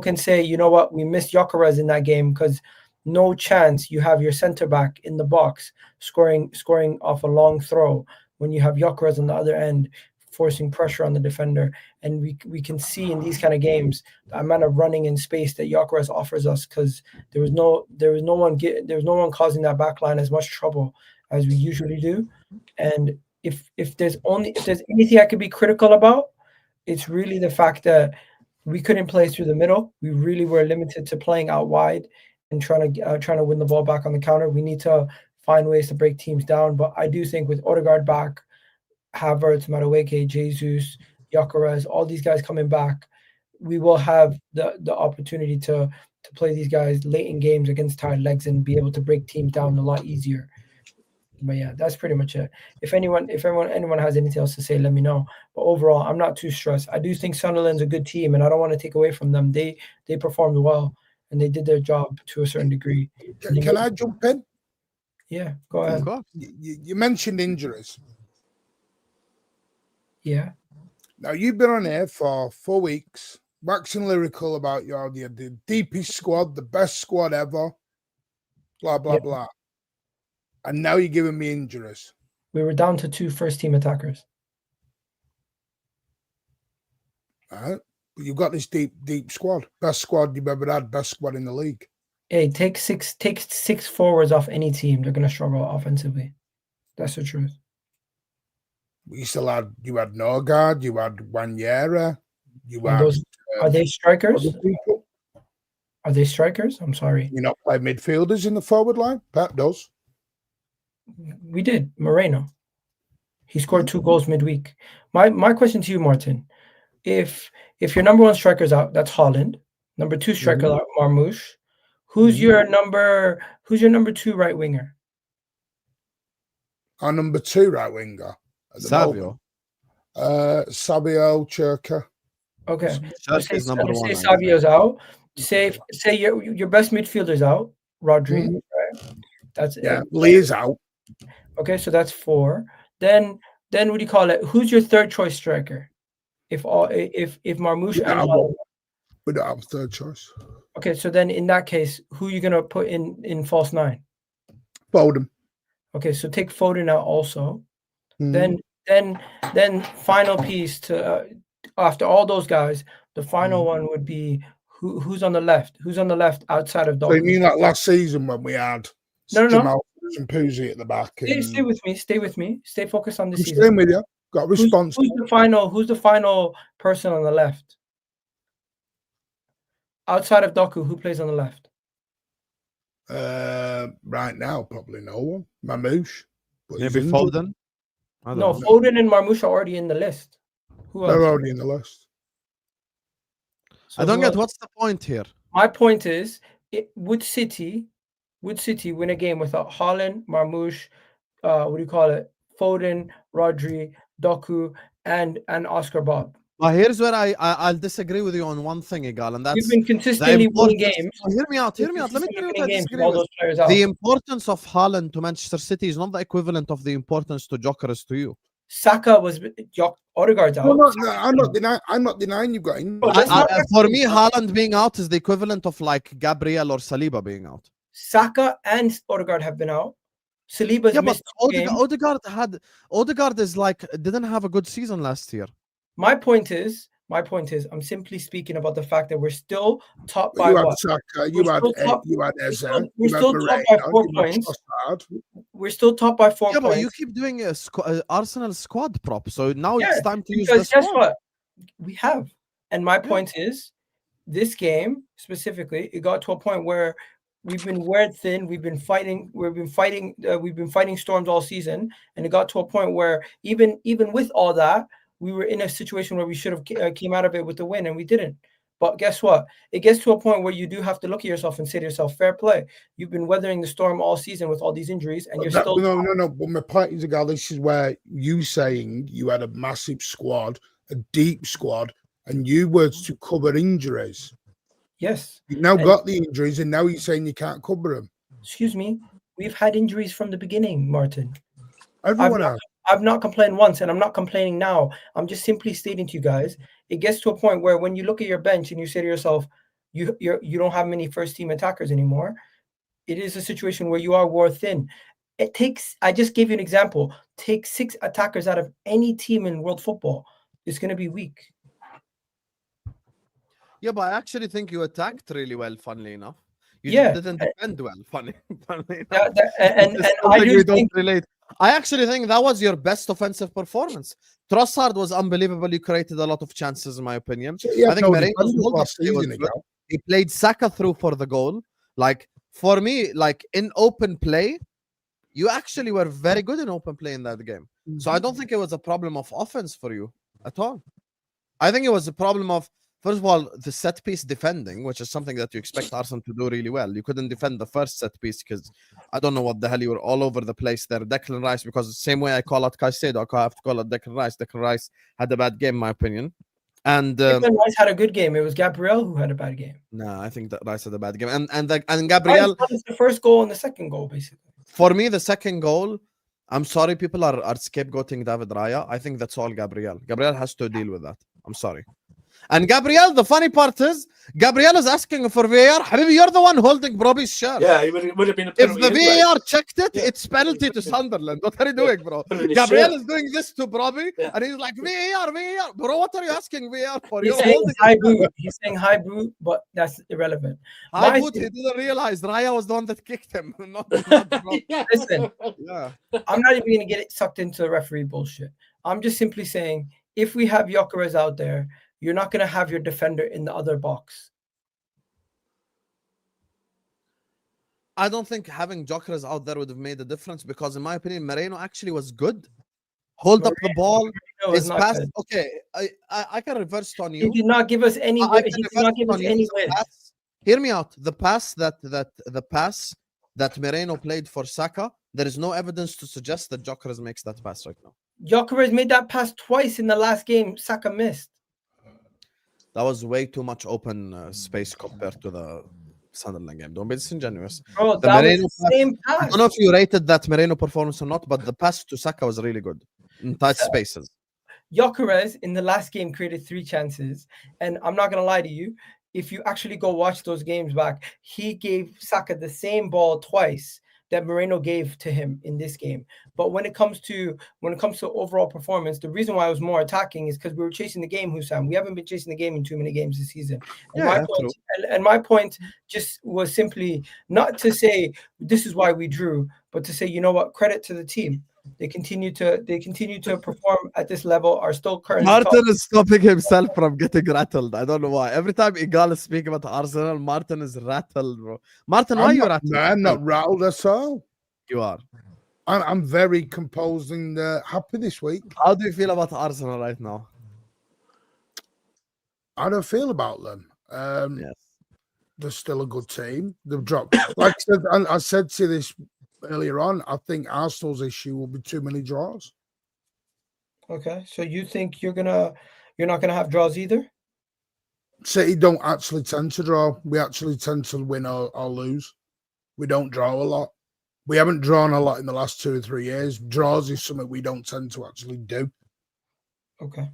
can say, you know what, we missed Gyökeres in that game because no chance you have your center back in the box scoring off a long throw when you have Gyökeres on the other end forcing pressure on the defender. And we can see in these kind of games the amount of running in space that Gyökeres offers us, because there was no one causing that back line as much trouble as we usually do. And if there's anything I could be critical about, it's really the fact that we couldn't play through the middle. We really were limited to playing out wide and trying to win the ball back on the counter. We need to find ways to break teams down. But I do think with Odegaard back, Havertz, Madueke, Jesus, Gyökeres, all these guys coming back, we will have the opportunity to play these guys late in games against tired legs and be able to break teams down a lot easier. But yeah, that's pretty much it. If anyone has anything else to say, let me know. But overall, I'm not too stressed. I do think Sunderland's a good team, and I don't want to take away from them. They performed well, and they did their job to a certain degree. Can I jump in? Yeah, go ahead. You mentioned injuries. Yeah. Now, you've been on here for 4 weeks, waxing lyrical about the deepest squad, the best squad ever, blah, blah, blah. And now you're giving me injuries. We were down to 2 first-team attackers. All right. But you've got this deep squad. Best squad you've ever had, best squad in the league. Hey, take six forwards off any team. They're going to struggle offensively. That's the truth. You had Norgard, you had Wanyera, are they strikers? Are they strikers? I'm sorry. You not play midfielders in the forward line? Pep does. We did. Moreno. He scored 2 goals midweek. My question to you, Martin, if your number 1 striker's out, that's Holland. Number 2 striker, Marmoush. Who's your number 2 right winger? Our number 2 right winger. Savio. Savio, Churka. Okay. Let's say Savio's out. Say your best midfielder's out, Rodri. Right? That's Lee is out. Okay, so that's 4. Then what do you call it? Who's your third choice striker? If Marmoush and Haaland. We don't have a third choice. Okay, so then in that case, who are you gonna put in false 9? Foden. Okay, so take Foden out also. Mm. Then final piece to after all those guys, the final one would be who's on the left? Who's on the left outside of Doku? So you mean like last season when we had Jamal and Poozy at the back? Stay with me. Stay with me. Stay focused on this I'm season. staying with you. Got a response. Who's the final person on the left? Outside of Doku, who plays on the left? Right now, probably no one. Mamouche. Maybe Foden. No, Foden and Marmoush are already in the list. Who else? They're already in the list. So I don't get what's the point here. My point is, would City win a game without Haaland, Marmoush, what do you call it? Foden, Rodri, Doku, and Oscar Bob? Well, here's where I'll disagree with you on one thing, Igal, and that's you've been consistently winning games. Hear me out. Let me tell you what I disagree with. The importance of Haaland to Manchester City is not the equivalent of the importance to Gyökeres to you. Saka was Odegaard's out. I'm not denying you've got him. For me, Haaland being out is the equivalent of like Gabriel or Saliba being out. Saka and Odegaard have been out. Saliba's missed Odegaard is like didn't have a good season last year. My point is, I'm simply speaking about the fact that we're still top by what? Saka, you had Eze. We're still top by 4 points. We're still top by 4 points. But you keep doing a Arsenal squad prop, so now it's time to use this. Guess what? We have. And my point is, this game specifically, it got to a point where we've been wearing thin. We've been fighting storms all season, and it got to a point where even with all that, we were in a situation where we should have came out of it with the win, and we didn't. But guess what? It gets to a point where you do have to look at yourself and say to yourself, fair play. You've been weathering the storm all season with all these injuries, and you're still... No. But my point is, this is where you saying you had a massive squad, a deep squad, and you were to cover injuries. Yes. You've now got the injuries, and now you're saying you can't cover them. Excuse me. We've had injuries from the beginning, Martin. Everyone has. I've not complained once, and I'm not complaining now. I'm just simply stating to you guys, it gets to a point where when you look at your bench and you say to yourself, you don't have many first-team attackers anymore, it is a situation where you are wore thin. It takes, I just gave you an example, take 6 attackers out of any team in world football. It's going to be weak. Yeah, but I actually think you attacked really well, funnily enough. You didn't defend well, funny enough. And I do think... relate. I actually think that was your best offensive performance. Trossard was unbelievable. You created a lot of chances, in my opinion. I think he played Saka through for the goal. Like, for me, like in open play, you actually were very good in open play in that game. So I don't think it was a problem of offense for you at all. I think it was a problem of, first of all, the set piece defending, which is something that you expect Arsenal to do really well. You couldn't defend the first set piece because I don't know what the hell, you were all over the place there. Declan Rice, because the same way I call out Caicedo, I have to call out Declan Rice. Declan Rice had a bad game, in my opinion. And Declan Rice had a good game. It was Gabriel who had a bad game. No, I think that Rice had a bad game. And Gabriel, the first goal and the second goal, basically. For me, the second goal, I'm sorry, people are scapegoating David Raya. I think that's all Gabriel. Gabriel has to deal with that. I'm sorry. And Gabriel, the funny part is, Gabriel is asking for VAR. Habibi, you're the one holding Broby's shirt. Yeah, it would have been a penalty. If the VAR checked it, it's penalty to Sunderland. What are you doing, bro? Gabriel is doing this to Broby, and he's like, VAR. Bro, what are you asking VAR for? He's saying high boot. He's saying high boot, but that's irrelevant. High boot, he didn't realize Raya was the one that kicked him. Listen, I'm not even going to get it sucked into the referee bullshit. I'm just simply saying, if we have Gyökeres out there, you're not going to have your defender in the other box. I don't think having Gyökeres out there would have made a difference because, in my opinion, Moreno actually was good. Hold up the ball. His pass. Good. Okay, I can reverse on you. He did not give us any. He did not give us any win. Hear me out. The pass that Moreno played for Saka, there is no evidence to suggest that Gyökeres makes that pass right now. Gyökeres made that pass twice in the last game. Saka missed. That was way too much open space compared to the Sunderland game. Don't be disingenuous. Bro, The that was Moreno the same I pass. don't know if you rated that Moreno performance or not, but the pass to Saka was really good in tight spaces. Gyökeres in the last game created 3 chances, and I'm not gonna lie to you. If you actually go watch those games back, he gave Saka the same ball twice that Moreno gave to him in this game. But when it comes to overall performance, the reason why I was more attacking is because we were chasing the game, Husam. We haven't been chasing the game in too many games this season. And my point just was simply not to say this is why we drew, but to say, you know what, credit to the team. They continue to perform at this level, are still currently Martin is stopping himself from getting rattled. I don't know why. Every time Igal is speaking about Arsenal, Martin is rattled, bro. Martin, why are you rattled? I'm not rattled at all. You are. I'm very composed and happy this week. How do you feel about Arsenal right now? I don't feel about them. Yes. They're still a good team. They've dropped. Like I said to this earlier on, I think Arsenal's issue will be too many draws. Okay, so you think you're not gonna have draws either? City don't actually tend to draw. We actually tend to win or lose. We don't draw a lot. We haven't drawn a lot in the last 2 or 3 years. Draws is something we don't tend to actually do. Okay.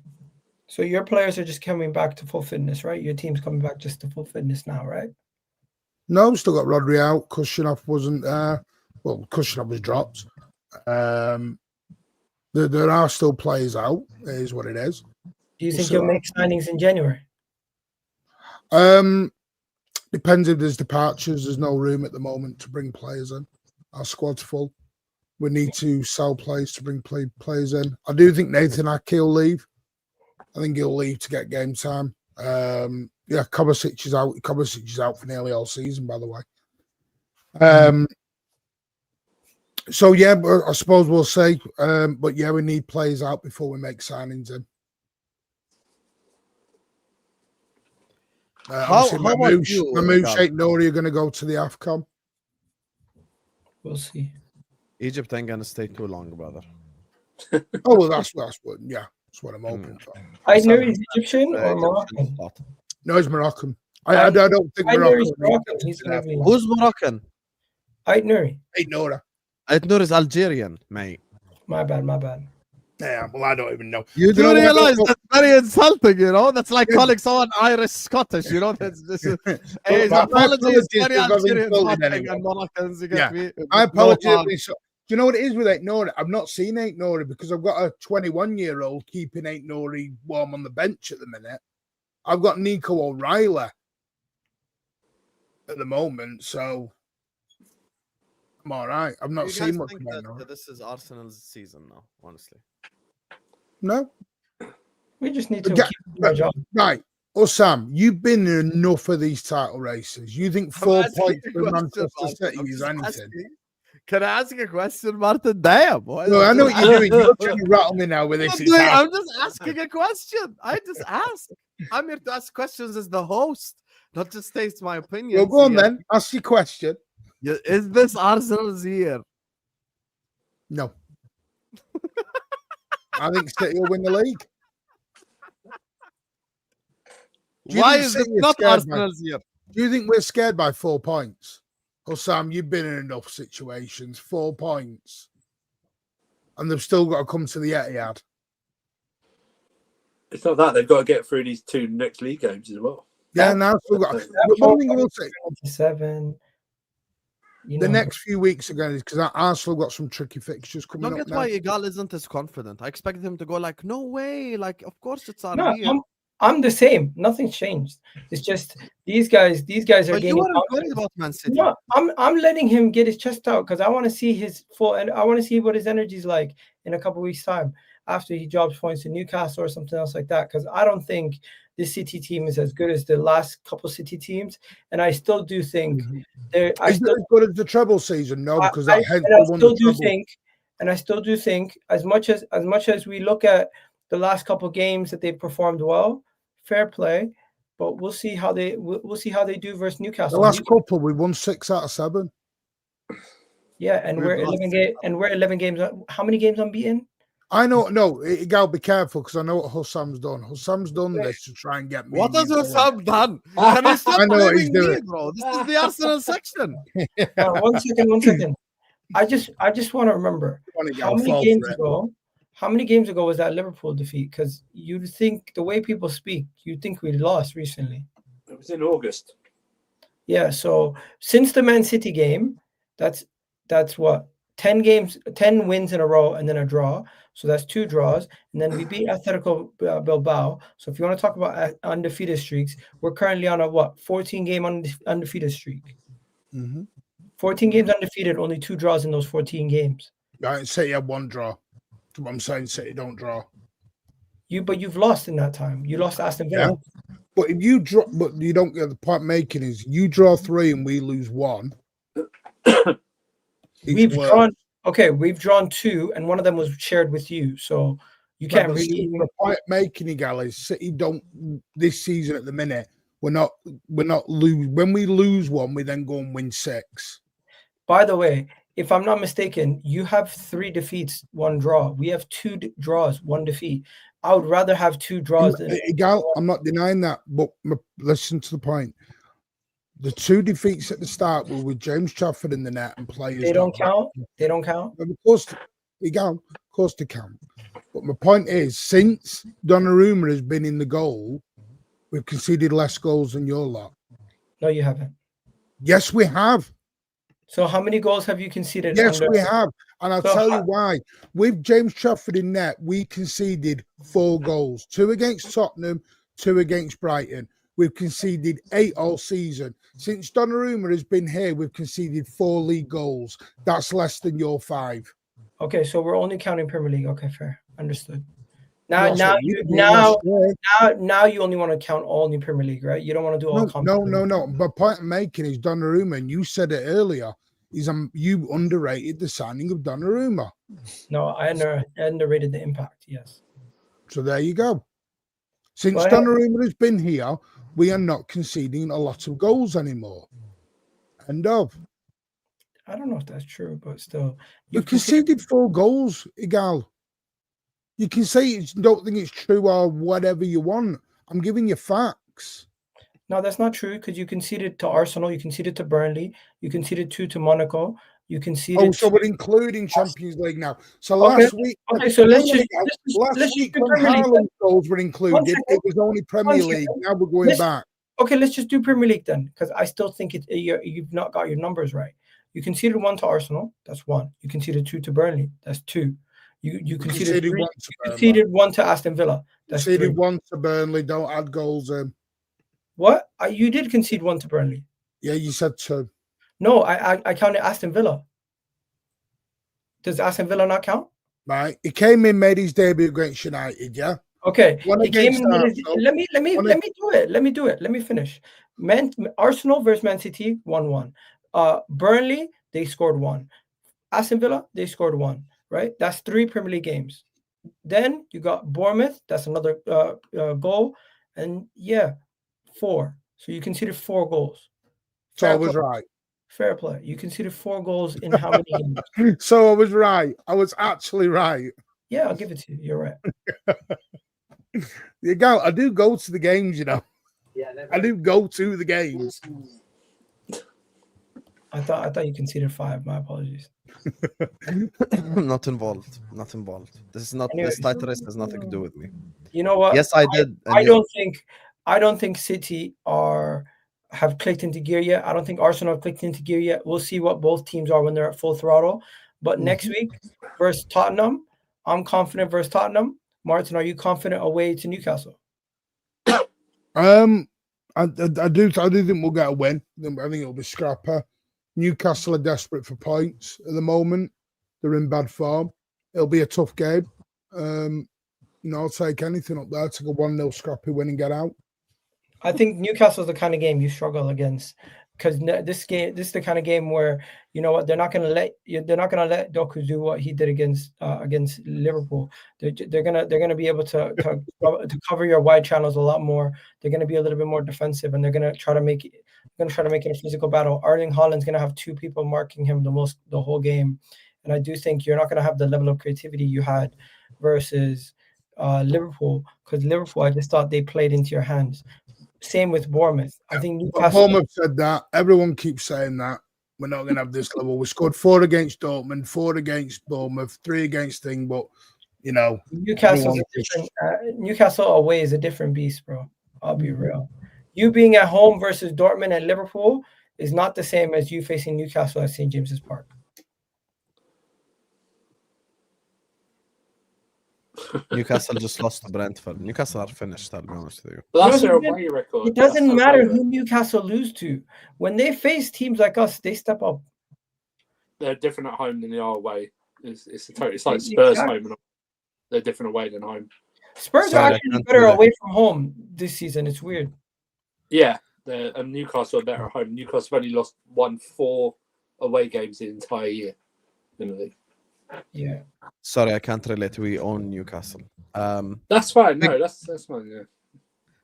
So your players are just coming back to full fitness, right? Your team's coming back just to full fitness now, right? No, we've still got Rodri out. Kushinov wasn't there. Well, Kushinov was dropped. There are still players out. It is what it is. Do you think you'll make signings in January? Depends if there's departures. There's no room at the moment to bring players in. Our squad's full. We need to sell players to bring players in. I do think Nathan Ake will leave. I think he'll leave to get game time. Yeah, Kovacic is out. Kovacic is out for nearly all season, by the way. So yeah, I suppose we'll see. But yeah, we need players out before we make signings in. Mamouche ain't Nori are going to go to the AFCON. We'll see. Egypt ain't gonna stay too long, brother. Oh well, that's what I'm hoping for. I know he's Egyptian or Moroccan. No, he's Moroccan. I don't think Moroccan. Who's Moroccan? Ait Nouri. Ait Nouri. Ait Nouri is Algerian, mate. My bad. Yeah, well, I don't even know. You do realize that's very insulting, you know? That's like calling someone Irish Scottish, you know? This is his apology is very Algerian and Moroccans, you get me? I apologize. Do you know what it is with Ait Nouri? I've not seen Ait Nouri because I've got a 21-year-old keeping Ait Nouri warm on the bench at the minute. I've got Nico O'Reilly at the moment, so I'm all right. I've not seen much. This is Arsenal's season now, honestly. No, we just need to keep our job. Right, Sam, you've been in enough of these title races. You think 4 points for Manchester City is anything? Can I ask a question, Martin? Damn. No, I know what you're doing. You're trying to rattle me now with this. I'm just asking a question. I just ask. I'm here to ask questions as the host, not just state my opinion. Well, go on then. Ask your question. Is this Arsenal's year? No. I think City will win the league. Why is it not Arsenal's year? Do you think we're scared by 4 points? Oh, Sam, you've been in enough situations. 4 points. And they've still got to come to the Etihad. It's not that. They've got to get through these 2 next league games as well. Yeah, now still got. One thing I will say. 7. The next few weeks are going to, because Arsenal got some tricky fixtures coming up. Don't get why Igal isn't as confident. I expected him to go like, no way. Like, of course it's our year. I'm the same. Nothing's changed. It's just these guys are getting. You are worried about Man City. No, I'm letting him get his chest out because I want to see his full, and I want to see what his energy's like in a couple of weeks' time after he drops points to Newcastle or something else like that. Because I don't think this City team is as good as the last couple City teams, and I still do think they're. As good as the treble season, no, because I still do think as much as we look at the last couple games that they performed well, fair play, but we'll see how they do versus Newcastle. The last couple we won 6 out of 7. Yeah, and we're 11 games. How many games unbeaten? I know. No, you gotta be careful because I know what Husam's done. Husam's done this to try and get me. What has into Husam done? Can you stop I know what he's blaming me, doing. bro? This is the Arsenal section. One second. I just want to remember how many games ago was that Liverpool defeat? Because you think the way people speak, you think we lost recently. It was in August. Yeah. So since the Man City game, that's what 10 wins in a row, and then a draw. So that's 2 draws, and then we beat Atletico Bilbao. So if you want to talk about undefeated streaks, we're currently on a 14 game undefeated streak. Mm-hmm. 14 games undefeated, only 2 draws in those 14 games. Right, City had 1 draw. That's what I'm saying. City don't draw. But you've lost in that time. You lost to Aston Villa. Yeah. But if you draw, but you don't get the point making is you draw 3 and we lose 1. We've drawn 2, and one of them was shared with you. So you can't really. The point making, Igal, is City don't this season at the minute. We're not lose. When we lose 1, we then go and win 6. By the way, if I'm not mistaken, you have 3 defeats, 1 draw. We have 2 draws, 1 defeat. I would rather have 2 draws than Igal. I'm not denying that, but listen to the point. The 2 defeats at the start were with James Trafford in the net and players. They don't count. They don't count. Of course, Igal. Of course, they count. But my point is, since Donnarumma has been in the goal, we've conceded less goals than your lot. No, you haven't. Yes, we have. So how many goals have you conceded? Yes, we have. And I'll tell you why. With James Trafford in net, we conceded 4 goals. 2 against Tottenham, 2 against Brighton. We've conceded 8 all season. Since Donnarumma has been here, we've conceded 4 league goals. That's less than your 5. Okay, so we're only counting Premier League. Okay, fair. Understood. Now you only want to count all new Premier League, right? You don't want to do all. No. But point I'm making is Donnarumma, and you said it earlier, is you underrated the signing of Donnarumma. No, I underrated the impact. Yes. So there you go. Since Donnarumma has been here, we are not conceding a lot of goals anymore. End of. I don't know if that's true, but still. You conceded 4 goals, Igal. You can say don't think it's true or whatever you want. I'm giving you facts. No, that's not true because you conceded to Arsenal, you conceded to Burnley, you conceded 2 to Monaco, you conceded. Oh, so we're including Champions League now. So last week, so let's week when Haaland's goals were included, it was only Premier League. Now we're going back. Okay, let's just do Premier League then, because I still think you've not got your numbers right. You conceded 1 to Arsenal, that's 1. You conceded 2 to Burnley, that's 2. You conceded 3, you conceded 1 to Aston Villa. That's conceded 1 to Burnley. Don't add goals in. What? You did concede 1 to Burnley. Yeah, you said 2. No, I counted Aston Villa. Does Aston Villa not count? Right. He came in, made his debut against United. Yeah. Okay. Let me do it. Let me finish. Arsenal versus Man City 1-1. Burnley, they scored 1. Aston Villa, they scored 1. Right? That's 3 Premier League games. Then you got Bournemouth. That's another goal. And 4. So you conceded 4 goals. So I was right. Fair play. You conceded 4 goals in how many games? So I was right. I was actually right. Yeah, I'll give it to you. You're right. I do go to the games, you know. Yeah, I do go to the games. I thought you conceded 5. My apologies. Not involved. This is not this title race has nothing to do with me. You know what? Yes, I did. I don't think City have clicked into gear yet. I don't think Arsenal have clicked into gear yet. We'll see what both teams are when they're at full throttle. But next week versus Tottenham, I'm confident versus Tottenham. Martin, are you confident away to Newcastle? I do think we'll get a win. I think it'll be scrapper. Newcastle are desperate for points at the moment. They're in bad form. It'll be a tough game. I'll take anything up there. Take a 1-0 scrappy win and get out. I think Newcastle's the kind of game you struggle against because this is the kind of game where you know what they're not going to let Doku do what he did against Liverpool. They're gonna be able to cover your wide channels a lot more. They're going to be a little bit more defensive, and they're going to try to make it a physical battle. Erling Haaland's going to have 2 people marking him the whole game, and I do think you're not going to have the level of creativity you had versus Liverpool, because Liverpool, I just thought they played into your hands. Same with Bournemouth. I think But Newcastle. Bournemouth said that. Everyone keeps saying that. We're not going to have this level. We scored 4 against Dortmund, 4 against Bournemouth, 3 against Thing, but, you know. Newcastle's a different. Newcastle away is a different beast, bro. I'll be real. You being at home versus Dortmund and Liverpool is not the same as you facing Newcastle at St. James's Park. Newcastle just lost to Brentford. Newcastle are finished, I'll be honest with you. But that's No, their it away record. It doesn't That's matter their away who Newcastle lose to. When they face teams like us, they step up. They're different at home than they are away. It's like Spurs home and they're different away than home. Spurs are actually better away from home this season. It's weird. Yeah, and Newcastle are better at home. Newcastle have only won 4 away games the entire year in the league. Yeah. Sorry, I can't relate. We own Newcastle. That's fine. No, that's fine. Yeah.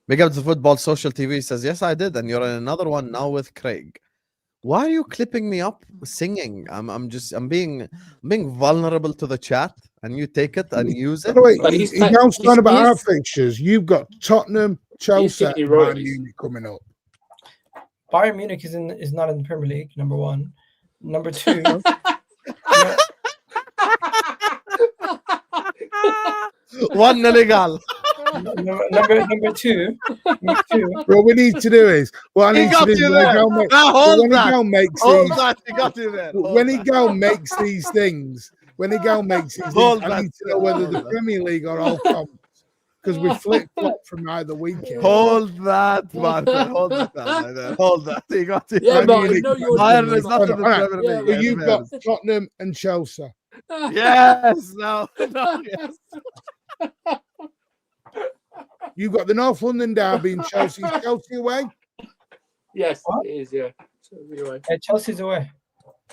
Big up to Football Social TV says, yes, I did. And you're in another one now with Craig. Why are you clipping me up singing? I'm being vulnerable to the chat, and you take it and use it. By the way, he's now starting about our fixtures. You've got Tottenham, Chelsea, and Bayern Munich coming up. Bayern Munich is not in the Premier League, number one. Number two. One illegal. Number two. What we need to do is when he makes these things, I need to know whether the Premier League or all comps, because we flip flop from either weekend. Hold that, Martin. Hold that. You got it. Yeah, Martin, Bayern is not in the Premier League. You've got Tottenham and Chelsea. Yes. No. Yes. You've got the North London derby and Chelsea away. Yes, it is. Yeah, Chelsea's away.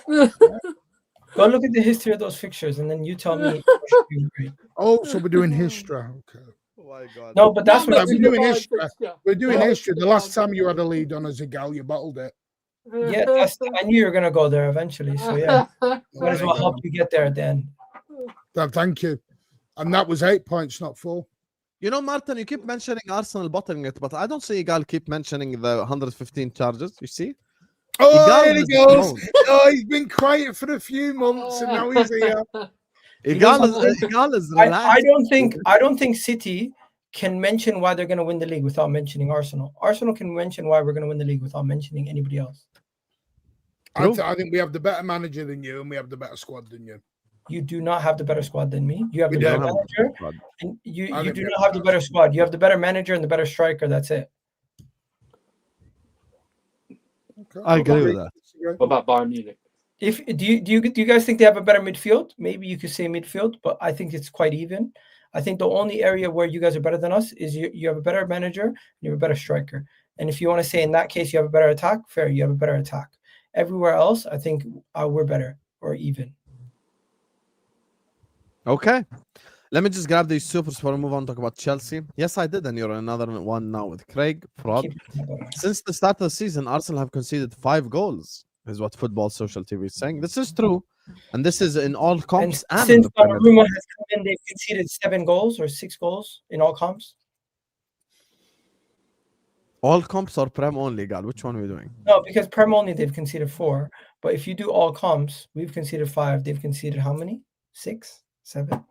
Go look at the history of those fixtures, and then you tell me. Oh, so we're doing history. Okay. Oh my God. No, but that's what we're doing history. We're doing history. The last time you had a lead on a Zigal, you bottled it. Yeah, I knew you were gonna go there eventually. So yeah, might as well help you get there at the end. Thank you. And that was 8 points, not 4. You know, Martin, you keep mentioning Arsenal bottling it, but I don't see Igal keep mentioning the 115 charges. You see? Oh, here he goes. Oh, he's been quiet for a few months, and now he's here. Igal is relaxed. I don't think City can mention why they're going to win the league without mentioning Arsenal. Arsenal can mention why we're going to win the league without mentioning anybody else. I think we have the better manager than you, and we have the better squad than you. You do not have the better squad than me. You have the better manager, and you do not have the better squad. You have the better manager and the better striker. That's it. Okay. I agree with that. What about Bayern Munich? Do you guys think they have a better midfield? Maybe you could say midfield, but I think it's quite even. I think the only area where you guys are better than us is you have a better manager and you have a better striker. And if you want to say in that case you have a better attack, fair, you have a better attack. Everywhere else, I think we're better or even. Okay. Let me just grab these supers before we move on and talk about Chelsea. Yes, I did, and you're another one now with Craig. Fraud. Since the start of the season, Arsenal have conceded 5 goals, is what Football Social TV is saying. This is true, and this is in all comps. And since Donnarumma has come in, they've conceded 7 goals or 6 goals in all comps. All comps or Prem only, God? Which one are we doing? No, because Prem only they've conceded 4, but if you do all comps, we've conceded 5. They've conceded how many? 6, 7.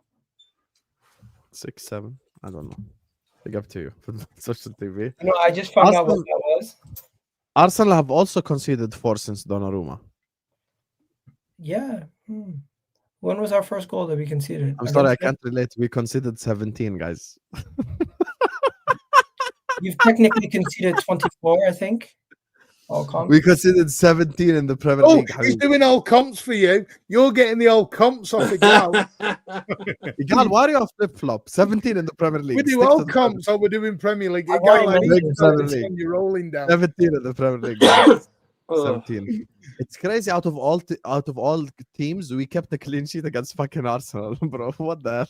6, 7. I don't know. Big up to you. Social TV. No, I just found out what that was. Arsenal have also conceded 4 since Donnarumma. Yeah. When was our first goal that we conceded? I'm sorry, I can't relate. We conceded 17, guys. You've technically conceded 24, I think. All comps. We conceded 17 in the Premier League. He's doing all comps for you. You're getting the old comps off Igal. Igal, why are you off flip-flop? 17 in the Premier League. We do all comps, or we're doing Premier League. Igal, you're rolling down. 17 in the Premier League. 17. It's crazy. Out of all teams, we kept the clean sheet against fucking Arsenal, bro. What the hell?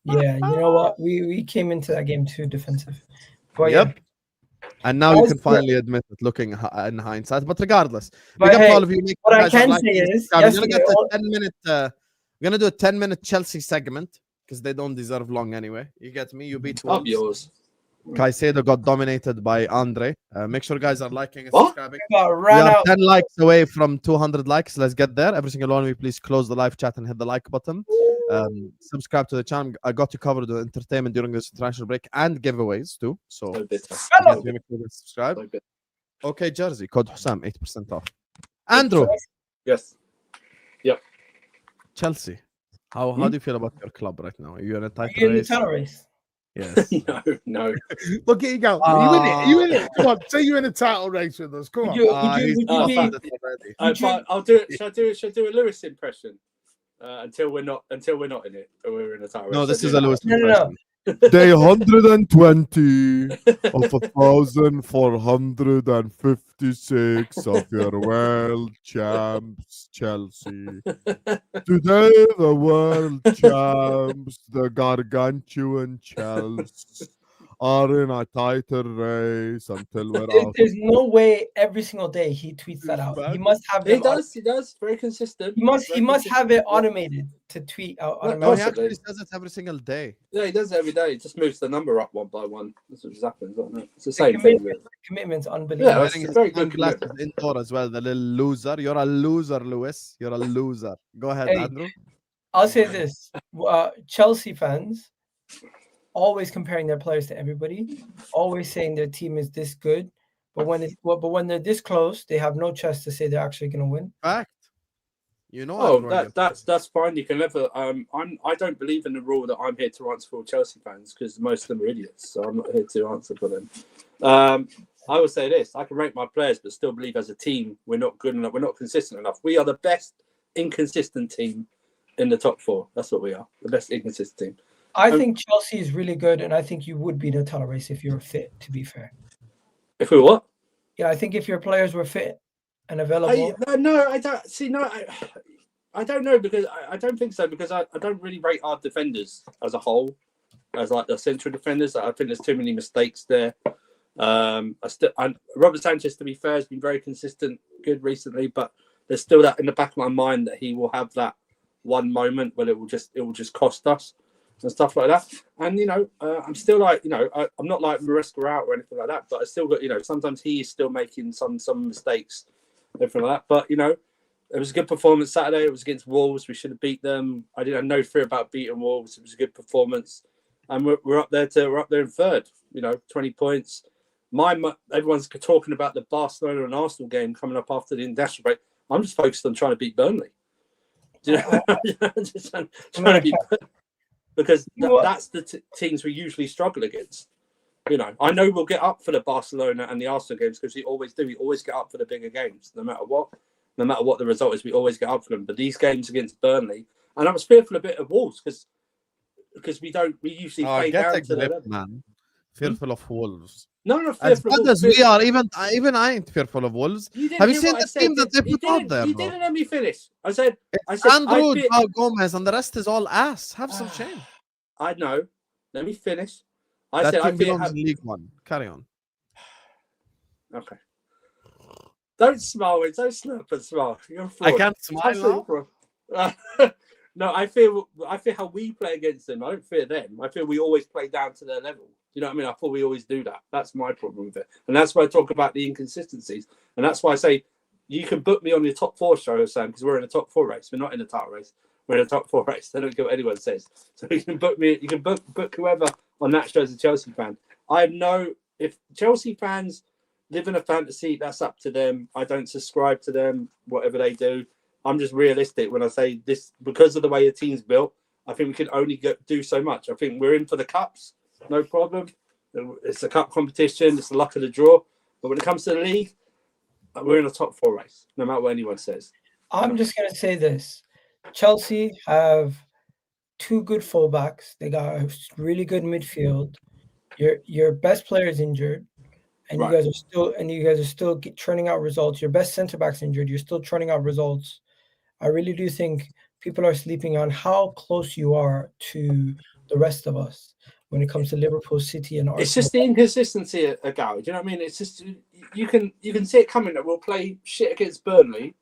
Yeah, you know what? We came into that game too defensive. But yep. And now you Guys, can finally admit it, looking in hindsight. But regardless, But big up to hey, all of you. what I guys are can liking say this is, subscribe. We're gonna yesterday, get a 10-minute. We're gonna do a 10-minute Chelsea segment because they don't deserve long anyway. You get me? You beat Up Wolves. yours. Caicedo got dominated by Andre. Make sure guys are liking and What? subscribing. we got We ran are out. 10 likes away from 200 likes. Let's get there. Every single one of you, please close the live chat and hit the like button. Subscribe to the channel. I got you covered with entertainment during this international break and giveaways too. So So bitter. make sure you subscribe. So bitter. Okay, Jersey. Code Husam, 8% off. Andrew, Yes. Chelsea. How do you feel about your club right now? Are you in a Are title you in the race? title race? Yes. No. Look, here you go. You in it? You in it? Come on, say you're in a title race with us. Come Would on. you, He's would you passed be? it already. Would you- But I'll do it. Should I do a Lewis impression? Until we're not in it, or we're in a title race. No, this Should I is do No, a that? Lewis no. impression. Day 120 of 1,456 of your world champs, Chelsea. Today, the world champs, the gargantuan Chelsea, are in a title race until we're out. There's no way every single day he tweets that out. He must have He them. does. Very consistent. He must Very have it consistent. automated to tweet out. No, No, he automatically. actually says it every single day. Yeah, he does it every day. He just moves the number up one by one. That's what just happens, isn't it? It's the The same thing. commitment's Yeah, unbelievable. that's Wearing a his very good sunglasses commitment. indoor as well, the little loser. You're a loser, Lewis. You're a loser. Go ahead, Hey. Andrew. I'll say this: Chelsea fans always comparing their players to everybody, always saying their team is this good, but when they're this close, they have no chest to say they're actually going to win. Fact. You know, Oh, everyone that's fine. You can never. I don't believe in the rule that I'm here to answer for Chelsea fans because most of them are idiots. So I'm not here to answer for them. I would say this: I can rate my players, but still believe as a team we're not good enough. We're not consistent enough. We are the best inconsistent team in the top four. That's what we are. The best inconsistent team. I think Chelsea is really good, and I think you would beat a title race if you're fit. To be fair, If we what? yeah, I think if your players were fit and available, No, I don't see. No, I don't know because I don't think so because I don't really rate our defenders as a whole, as like the central defenders. I think there's too many mistakes there. Robert Sanchez, to be fair, has been very consistent, good recently, but there's still that in the back of my mind that he will have that one moment where it will just cost us and stuff like that. And I'm still like I'm not like Maresca out or anything like that, but I still got sometimes he is still making some mistakes, everything like that. But it was a good performance Saturday. It was against Wolves. We should have beat them. I didn't have no fear about beating Wolves. It was a good performance, and we're up there in third. 20 points. Everyone's talking about the Barcelona and Arsenal game coming up after the international break. I'm just focused on trying to beat Burnley. Just trying to beat Burnley. Because that's the teams we usually struggle against. I know we'll get up for the Barcelona and the Arsenal games because we always do. We always get up for the bigger games, no matter what the result is. We always get up for them. But these games against Burnley, and I was fearful a bit of Wolves because we usually play down to the level. Man. Fearful of Wolves. No, As fearful bad of as Wolves. we are, even I ain't fearful of Wolves. Have you seen the team that they put out there? You didn't let me finish. I said Andrew, Joao Gomez, and the rest is all ass. Have some shame. I know. Let me finish. That team belongs in League One. Carry on. Okay. Don't smile. Don't slurp and smile. You're a fraud. I can't smile now. No, I feel how we play against them. I don't fear them. I feel we always play down to their level. You know what I mean? I thought we always do that. That's my problem with it. And that's why I talk about the inconsistencies. And that's why I say you can book me on your top four show, Sam, because we're in a top four race. We're not in a title race. We're in a top four race. I don't care what anyone says. So you can book me. You can book whoever on that show as a Chelsea fan. I know if Chelsea fans live in a fantasy, that's up to them. I don't subscribe to them, whatever they do. I'm just realistic when I say this because of the way the team's built. I think we can only do so much. I think we're in for the cups. No problem. It's a cup competition. It's the luck of the draw. But when it comes to the league, we're in a top four race, no matter what anyone says. I'm just going to say this. Chelsea have two good fullbacks. They got a really good midfield. Your best player is injured, and you guys are still churning out results. Your best centre back's injured. You're still churning out results. I really do think people are sleeping on how close you are to the rest of us. when it comes to Liverpool, City, and Arsenal. It's just the inconsistency at Gal. Do you know what I mean? It's just you can see it coming that we'll play shit against Burnley,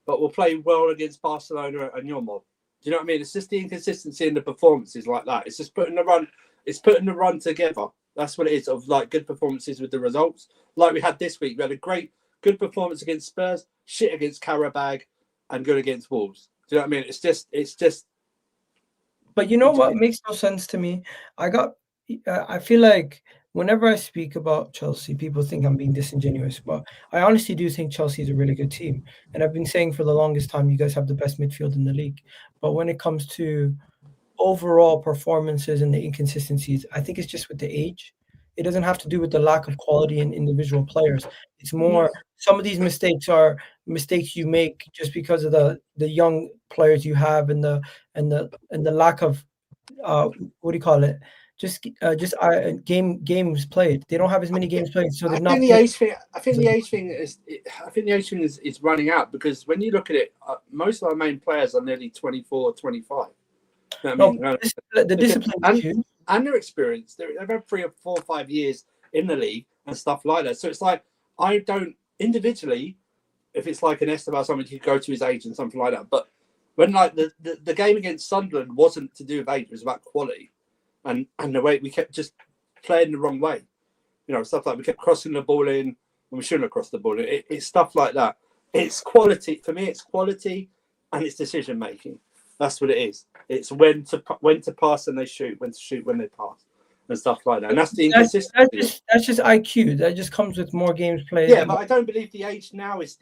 but we'll play well against Barcelona and your mob. Do you know what I mean? It's just the inconsistency in the performances like that. It's just putting the run. It's putting the run together. That's what it is, of like good performances with the results. Like we had this week. We had a good performance against Spurs, shit against Karabag, and good against Wolves. Do you know what I mean? It's just. But you know what makes no sense to me? I feel like whenever I speak about Chelsea, people think I'm being disingenuous, but I honestly do think Chelsea is a really good team. And I've been saying for the longest time, you guys have the best midfield in the league. But when it comes to overall performances and the inconsistencies, I think it's just with the age. It doesn't have to do with the lack of quality in individual players. It's more some of these mistakes are mistakes you make just because of the young players you have and the lack of what do you call it? Just games played. They don't have as many games played, so they're not. I think the age thing is running out, because when you look at it, most of our main players are nearly 24, 25. You know what I mean? The discipline and their experience. They've had 3 or 4 or 5 years in the league and stuff like that. So it's like, I don't individually, if it's like an Esteban, someone you could go to his age and something like that. But when like the game against Sunderland wasn't to do with age, it was about quality, and the way we kept just playing the wrong way. You know, stuff like we kept crossing the ball in when we shouldn't have crossed the ball in. It's stuff like that. It's quality for me. It's quality and it's decision making. That's what it is. It's when to pass and they shoot, when to shoot when they pass, and stuff like that. And that's the inconsistency. That's just IQ. That just comes with more games played. Yeah, but I don't believe the age now is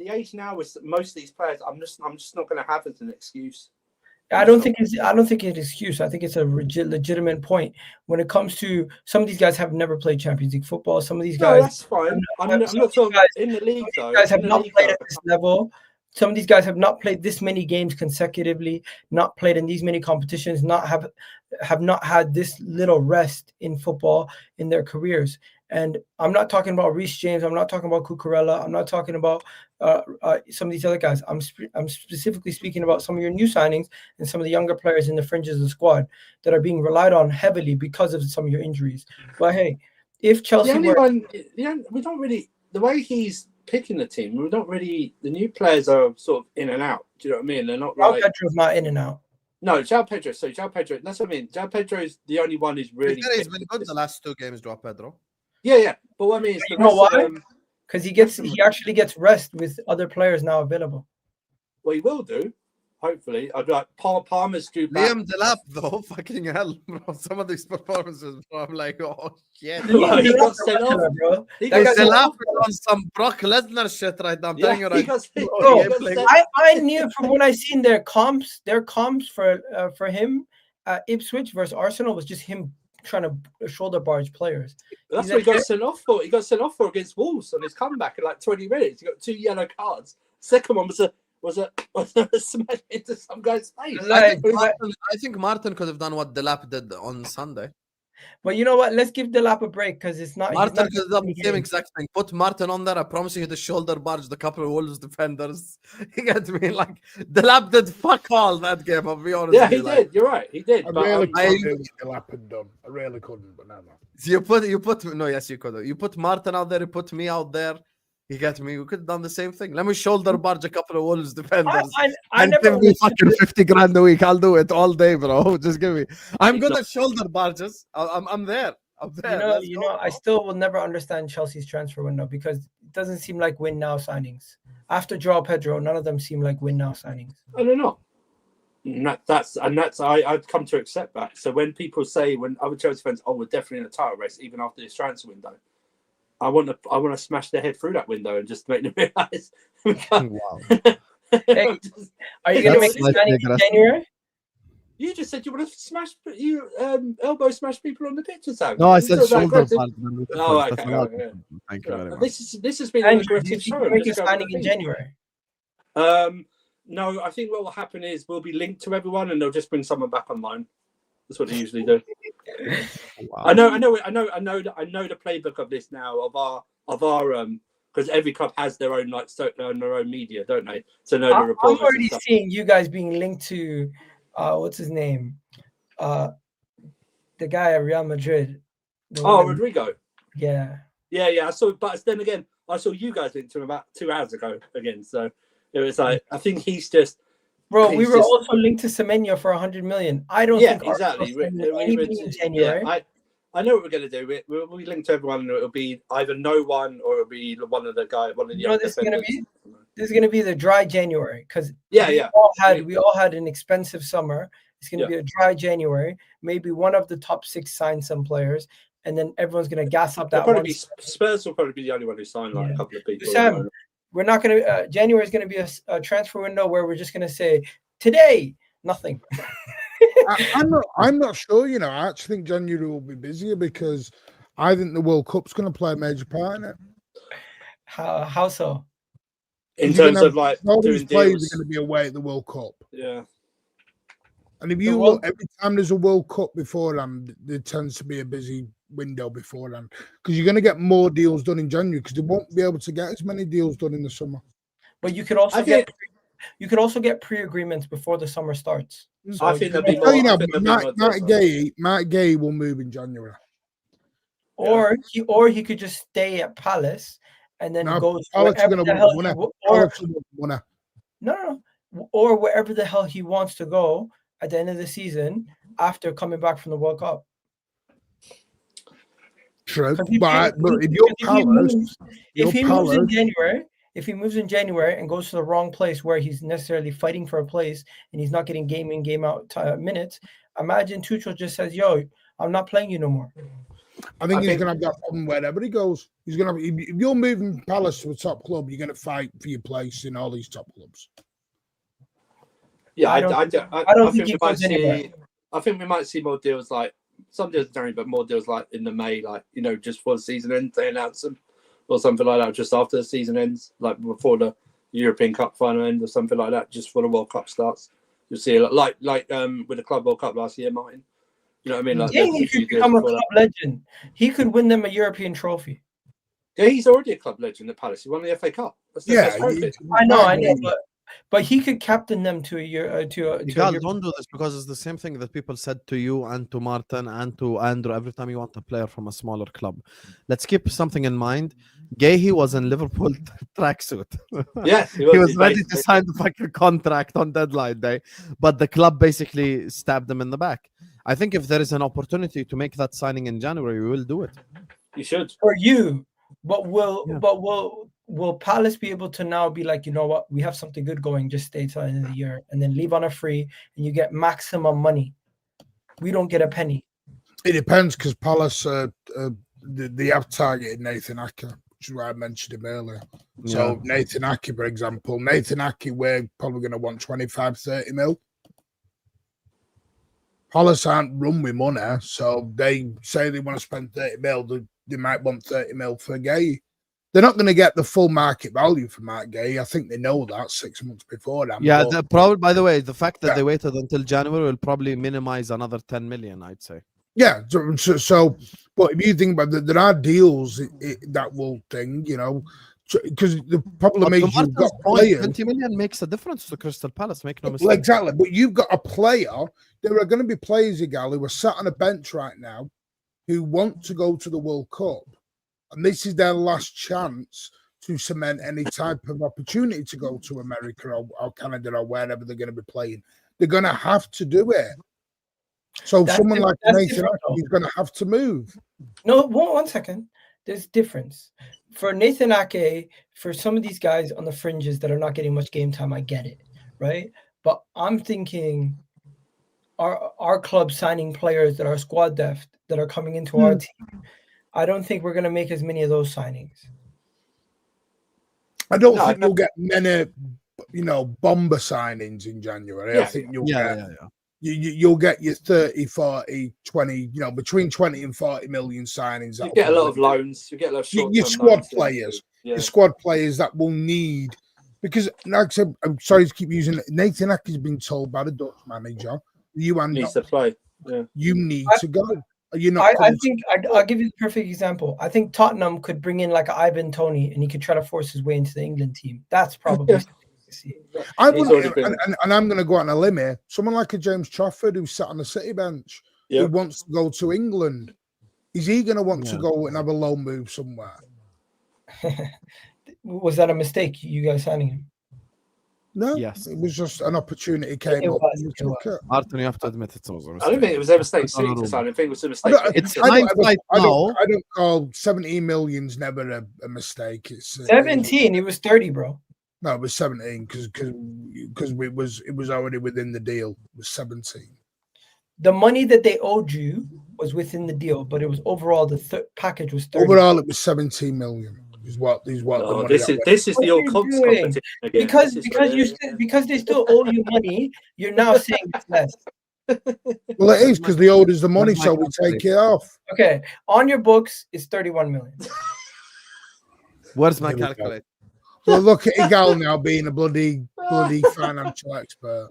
most of these players. I'm just not going to have it as an excuse. I don't think it's an excuse. I think it's a legitimate point. When it comes to some of these guys have never played Champions League football. Some of these guys, that's fine. I'm not talking in the league though. Guys have not played at this level. Some of these guys have not played this many games consecutively, not played in these many competitions, have not had this little rest in football in their careers. And I'm not talking about Reece James. I'm not talking about Cucurella. I'm not talking about some of these other guys. I'm specifically speaking about some of your new signings and some of the younger players in the fringes of the squad that are being relied on heavily because of some of your injuries. But hey, if Chelsea we don't really, the way he's picking the team, we don't really, the new players are sort of in and out. Do you know what I mean? They're not like Pedro's not in and out. No, João Pedro. So João Pedro, that's what I mean. João Pedro is the only one who's really. He's been good the last 2 games, João Pedro. Yeah. But what I mean is, you know why? Because he actually gets rest with other players now available. Well, he will do. Hopefully, I'd like Palmer's due back. Liam Delap though, fucking hell, bro. Some of these performances, bro, I'm like, oh shit. He got sent off, bro. Delap on some Brock Lesnar shit right now. I'm telling you right now. I knew from when I seen their comps for him at Ipswich versus Arsenal was just him trying to shoulder barge players. That's what he got sent off for. He got sent off for against Wolves on his comeback in like 20 minutes. He got 2 yellow cards. Second one was a smash into some guy's face. I think Martin could have done what Delap did on Sunday. But you know what? Let's give Delap a break because it's not. Martin could have done the same exact thing. Put Martin on there. I promise you, the shoulder barged a couple of Wolves defenders. You get me? Like Delap did fuck all that game. I'll be honest. Yeah, he did. You're right. He did. I really couldn't do what Delap had done. I really couldn't. But no. So you put no. Yes, you could. You put Martin out there. You put me out there. You get me? We could have done the same thing. Let me shoulder barge a couple of Wolves defenders. I never give me fucking 50 grand a week. I'll do it all day, bro. Just give me. I'm good at shoulder barges. I'm there. I'm there. You know, I still will never understand Chelsea's transfer window because it doesn't seem like win now signings. After João Pedro, none of them seem like win now signings. I don't know. I've come to accept that. So when people say, when other Chelsea fans, we're definitely in a title race even after this transfer window. I want to smash their head through that window and just make them realize. Wow. Hey, are you going to make this signing in January? You just said you want to smash elbow smash people on the pitch or something. No, I said shoulder pad. Oh, okay. Thank you very much. This has been an aggressive show. Make a signing in January. No, I think what will happen is we'll be linked to everyone and they'll just bring someone back online. That's what they usually do. Wow. I know the playbook of this now of our because every club has their own their own media, don't they? So no, the reporters. I'm already seeing you guys being linked to what's his name, the guy at Real Madrid. Oh, Rodrigo. Yeah. Yeah. I saw, but then again, I saw you guys linked to him about 2 hours ago again. So it was like, I think he's just. Bro, we were also linked to Semenyo for 100 million. I don't think exactly. anybody in January. Yeah, I know what we're going to do. We link to everyone, and it'll be either no one or it'll be one of the guys, one of the. You know, this is going to be the dry January because we all had an expensive summer. It's going to be a dry January. Maybe one of the top 6 sign some players, and then everyone's going to gas up that one. Spurs will probably be the only one who signed like a couple of people. Sam, we're not going to. January is going to be a transfer window where we're just going to say today nothing. I'm not sure. You know, I actually think January will be busier because I think the World Cup's going to play a major part in it. How so? In terms of like all doing these players deals. are going to be away at the World Cup. Yeah. And if you look, every time there's a World Cup beforehand, there tends to be a busy window beforehand because you're going to get more deals done in January because they won't be able to get as many deals done in the summer. But you could also get pre-agreements before the summer starts. So I think there'll be more. Matt Gay will move in January. Or he could just stay at Palace and then go wherever the hell he wants to go at the end of the season after coming back from the World Cup. True, but if he moves in January and goes to the wrong place where he's necessarily fighting for a place and he's not getting game in, game out minutes, imagine Tuchel just says, "Yo, I'm not playing you no more." I think he's going to have that problem wherever he goes. He's going to. If you're moving Palace to a top club, you're going to fight for your place in all these top clubs. Yeah, I don't think he goes anywhere. I think we might see more deals like some deals during, but more deals like in the May, like just for the season end, they announce them or something like that, just after the season ends, like before the European Cup final end or something like that, just before the World Cup starts. You'll see like with the Club World Cup last year, Martin. You know what I mean? Like, he could become a club legend. He could win them a European trophy. Yeah, he's already a club legend at Palace. He won the FA Cup. I know, but he could captain them to a year. Don't do this because it's the same thing that people said to you and to Martin and to Andrew every time you want a player from a smaller club. Let's keep something in mind. Gahey was in Liverpool tracksuit. Yes, he was ready to sign the fucking contract on deadline day, but the club basically stabbed him in the back. I think if there is an opportunity to make that signing in January, we will do it. You should. For you, but will Palace be able to now be like, you know what, we have something good going, just stay till the end of the year and then leave on a free and you get maximum money? We don't get a penny. It depends because Palace, they have targeted Nathan Ake, which is why I mentioned him earlier. Yeah. So Nathan Ake, for example, we're probably going to want 25-30 mil. Palace aren't run with money, so they say they want to spend 30 mil. They might want 30 mil for Gay. They're not going to get the full market value for Matt Gay. I think they know that 6 months before that. Yeah, by the way, the fact that they waited until January will probably minimize another 10 million, I'd say. Yeah, so but if you think about it, there are deals that will thing, because the problem is you've got players. 20 million makes a difference to Crystal Palace, make no mistake. Well, exactly, but you've got a player. There are going to be players, Igal, who are sat on a bench right now who want to go to the World Cup. And this is their last chance to cement any type of opportunity to go to America or Canada or wherever they're going to be playing. They're going to have to do it. So someone like Nathan Ake is going to have to move. No, one second. There's difference. For Nathan Ake, for some of these guys on the fringes that are not getting much game time, I get it, right? But I'm thinking our club signing players that are squad depth that are coming into our team. I don't think we're going to make as many of those signings. I don't think you'll get many, bomber signings in January. Yeah. I think you'll get your 30, 40, 20, between 20 and 40 million signings. You get a lot of loans. You get a lot of your squad players. Yeah. Your squad players that will need, because like I said, I'm sorry to keep using it. Nathan Ake has been told by the Dutch manager, needs to play. Yeah. You need to go. I think I'll give you the perfect example. I think Tottenham could bring in like Ivan Toney and he could try to force his way into the England team. That's probably I'm going to go on a limb here. Someone like a James Trafford who sat on the City bench. He wants to go to England. Is he going to want to go and have a loan move somewhere? Was that a mistake, you guys signing him? No, Yes. it was just an opportunity came It up. was, and we it took was. it. Martin, you have to admit it was a I mistake. don't think it was a mistake City to sign him. I think it was a mistake. It's I don't, hindsight now. I don't call 17 million's never a mistake. It's 17. He was 30, bro. No, it was 17 because it was already within the deal. It was 17. The money that they owed you was within the deal, but it was overall the package was 30. Overall, it was 17 million. Is what the Oh, money this is the old Cubs competition again. Because they still owe you money, you're now saying it's less. Well, it is because they owed us the money, so we take it off. Okay, on your books it's 31 million. Where's my Here we go. calculator? Well, look at Igal now being a bloody financial expert.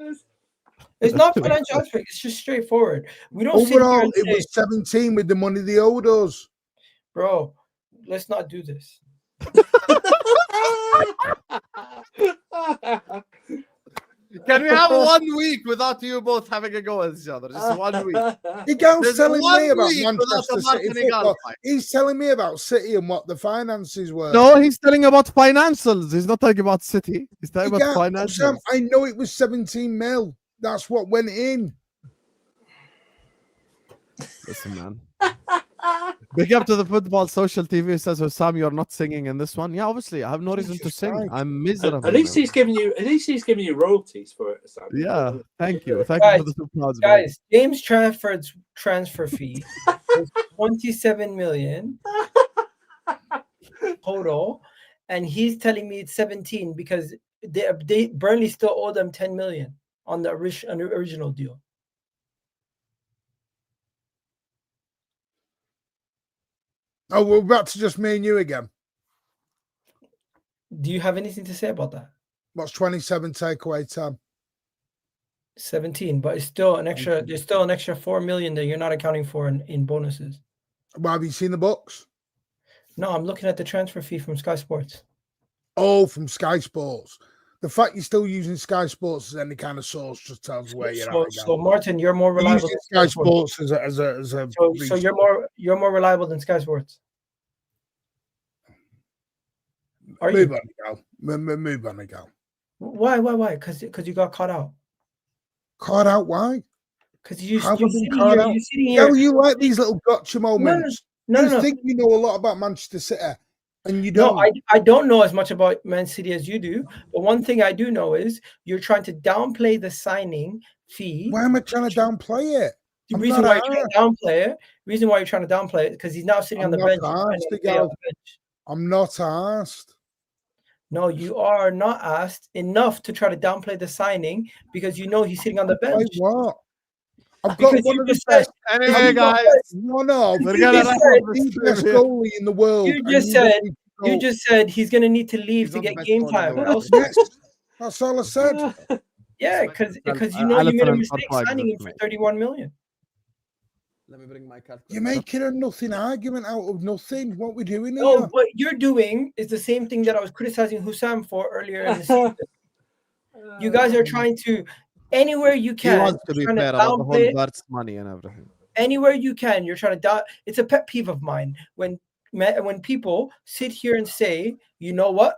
It's not financial aspect, it's just straightforward. We don't sit here Overall, and it say, was 17 with the money they owed us. bro, let's not do this. Can we have 1 week without you both having a go at each other? Just 1 week. Igal's There's telling 1 me about week without Manchester the City Martin Igal football. fight. He's telling me about City and what the finances were. No, he's telling about financials. He's not talking about City. He's talking about financials. Sam, I know it was 17 mil. That's what went in. Listen, man. Big up to the football social TV says, Husam, you're not singing in this one. Yeah, obviously, I have no reason to sing. right. I'm miserable. At least he's giving you royalties for it, Sam. Yeah, thank you. Thank Guys, you for the applause, Guys, James Trafford's transfer fee was 27 million total, and he's telling me it's 17 because they Burnley still owe them 10 million on the original deal. Oh, we're back to just me and you again. Do you have anything to say about that? What's 27 takeaway time? 17, but it's still an extra. There's still an extra 4 million that you're not accounting for in bonuses. Well, have you seen the books? No, I'm looking at the transfer fee from Sky Sports. Oh, from Sky Sports. The fact you're still using Sky Sports as any kind of source just tells where you're at. So Martin, you're more reliable Using than Sky Sports as a so you're more reliable than Sky Sports. Are move you? on, Miguel. Move on, Miguel. Why? Because you got caught out. Caught out? Why? Because you're Haven't been sitting caught here. out. You're sitting here. Yo, you like these little gotcha moments. No. You think you know a lot about Manchester City, and you don't. No, I don't know as much about Man City as you do. But one thing I do know is you're trying to downplay the signing fee. Why am I trying to downplay it? The reason why you're trying to downplay it, because he's now sitting on the bench. I'm not asked. No, you are not asked enough to try to downplay the signing because you know he's sitting on the bench. Like what? I've got one of the best. Anyway, guys, one of we're gonna wrap up this best goalie in the world. You just said he's going to need to leave to get game time. Yes, that's all I said. Yeah, because you know you made a mistake signing him for 31 million. Let me bring my calculator. You're making a nothing argument out of nothing. What we're doing here? No, what you're doing is the same thing that I was criticizing Husam for earlier in the season. You guys are trying to, anywhere you can. He wants to be fair about the whole Bart's money and everything. Anywhere you can, you're trying to. It's a pet peeve of mine when people sit here and say, you know what,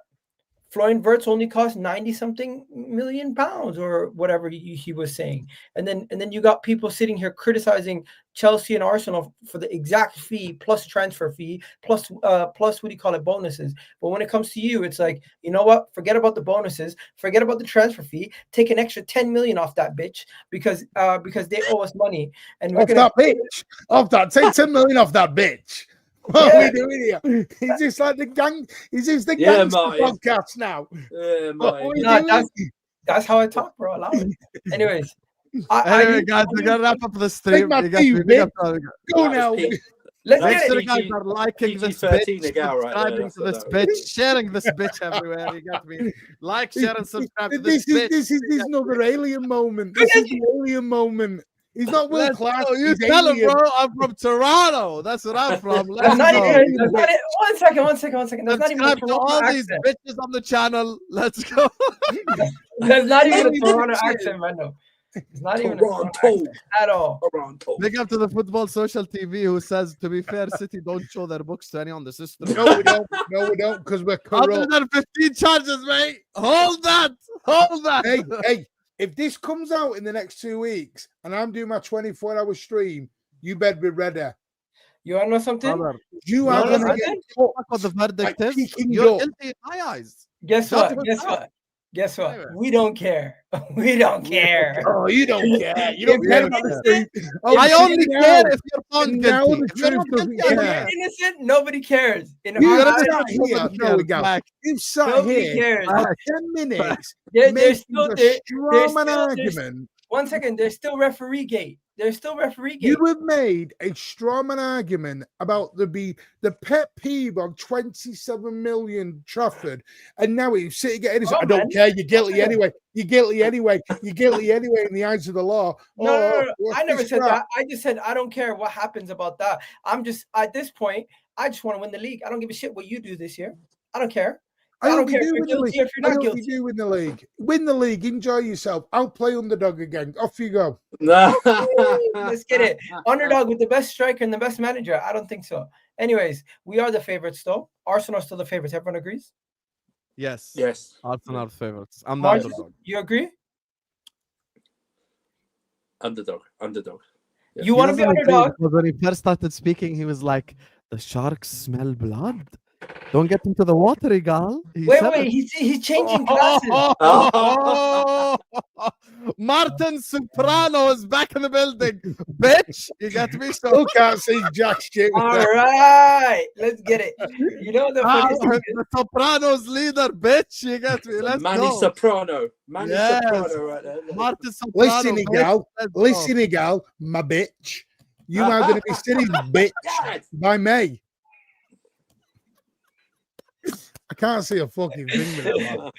Florian Wirtz only cost 90-something million pounds or whatever he was saying, and then you got people sitting here criticizing Chelsea and Arsenal for the exact fee plus transfer fee plus what do you call it, bonuses. But when it comes to you, it's like, you know what, forget about the bonuses, forget about the transfer fee, take an extra 10 million off that bitch because they owe us money. And we're take 10 million off that bitch. What are we doing here? Is this like the gang? Is this the gangster podcast now? That's how I talk, bro. Allow it. Anyways, guys, we're gonna wrap up the stream. Go now. Make sure you guys are liking this bitch, subscribing to this bitch, sharing this bitch everywhere. You got me. Like, share, and subscribe to this bitch. This is another alien moment. This is the alien moment. He's not world class. You tell him, bro. I'm from Toronto. That's what I'm from. One second. That's not even to all these bitches on the channel. Let's go. That's not even a Toronto accent, man. No. It's not even a strong Toronto. accent at all. Toronto. Big up to the Football Social TV who says, to be fair, City don't show their books to anyone on the system. No, we don't. No, we don't, because we're corrupt. 115 charges, mate. Hold that. Hold that. Hey, if this comes out in the next 2 weeks and I'm doing my 24-hour stream, you better be ready. You want to know something? Brother, You are No, going to get fuck what the verdict like is. kicking You're up. guilty in my eyes. Guess Shut what? the Guess fuck what? up. Guess what? Anyway. We don't care. We don't care. Oh, you don't care. You don't If care you're about the innocent, truth. Oh, I see, only now- care if you're found and now guilty. the If you're not truth doesn't guilty, I don't if care. you're care. innocent, nobody cares. In You our sat eyes, here, nobody no, we cares, go. Mac. You sat nobody here cares. for 10 minutes There's making still a there's Strawman still- there's- argument. 1 second. There's still referee gate. There's still referee gate. You have made a strawman argument about the pet peeve on 27 million Trafford, and now you sit getting this. Oh, I don't man. care. You're guilty Yeah. anyway. You're guilty anyway. You're guilty anyway in the eyes of the law. No. what's I never this said crap? that. I just said I don't care what happens about that. I'm just at this point. I just want to win the league. I don't give a shit what you do this year. I don't care. I I don't hope you care if do you're win the guilty league. or if you're I not hope guilty. you do win the league. Win the league. Enjoy yourself. I'll play underdog again. Off you go. Let's get it. Underdog with the best striker and the best manager. I don't think so. Anyways, we are the favorites though. Arsenal are still the favorites. Everyone agrees? Yes. Yes. Arsenal are favorites. I'm the Martin, underdog. you agree? Underdog. Yeah. You want to be doesn't agree underdog? because when he first started speaking, he was like, "The sharks smell blood. Don't get into the water, Egal." Wait, he's changing classes. Martin Soprano is back in the building, bitch. You got me so. Still can't see jack shit. with All that. right, let's get it. You know the Ah, funniest thing is, the Sopranos leader, bitch. You got me. Let's Manny go. Soprano. Manny Yes. Soprano right there. Martin Soprano. Listen, bitch. Egal. Let's go. Listen, Egal, my bitch. You are going to be sitting bitch Yes. by me. I can't see a fucking thing with it, man.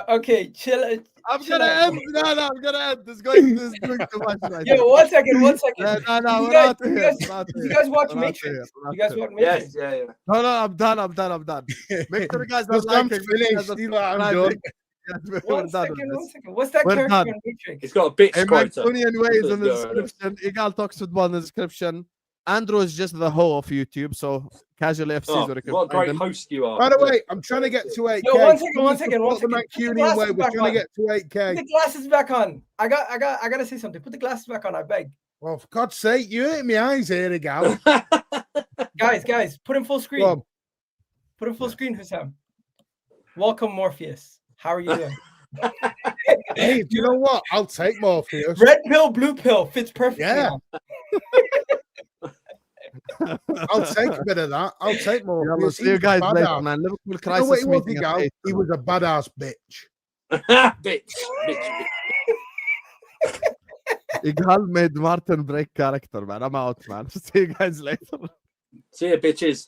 okay, chill. I'm chill gonna out. end. No, I'm gonna end. This is doing too much right Yo, now. 1 second. No, You we're guys- out of you here. guys- We're out of You here. guys watch We're out of Matrix? here. We're out You guys of here. watch Matrix? Yes, yeah. No, I'm done. Make sure you guys are Because I'm liking. make sure you guys finished. are You know, I'm subscribing. done. Yeah, we're 1 done second. with 1 this. second. What's that We're character done. on Matrix? It's got a bitch Hey, quota. Mancunian Way is in the Let's go. description. Egal Talks Football in the description. Andrew is just the hoe of YouTube, so casual FC Oh, is where you can what a find great him. host you are. By the way, I'm trying to get to 8K. Yo, 1 second, Please 1 second, 1 support the second. Put the Mancunian glasses way. We're back trying to on. get to Put 8K. the glasses back on. I gotta say something. Put the glasses back on. I beg. Well, for God's sake, you hurt my eyes here, Egal. Guys, put in full Go screen. on. Put in full screen, Husam. Welcome, Morpheus. How are you doing? Hey, do you know what? I'll take Morpheus. Red pill, blue pill fits perfectly. Yeah. now. I'll take a bit of that. I'll take Yeah, we'll Morpheus. see you He's a guys later, badass. man. Liverpool You know crisis what he was, meeting at Egal? 8. He was a badass bitch. bitch. Egal made Martin break character, man. I'm out, man. See you guys later. See you, bitches.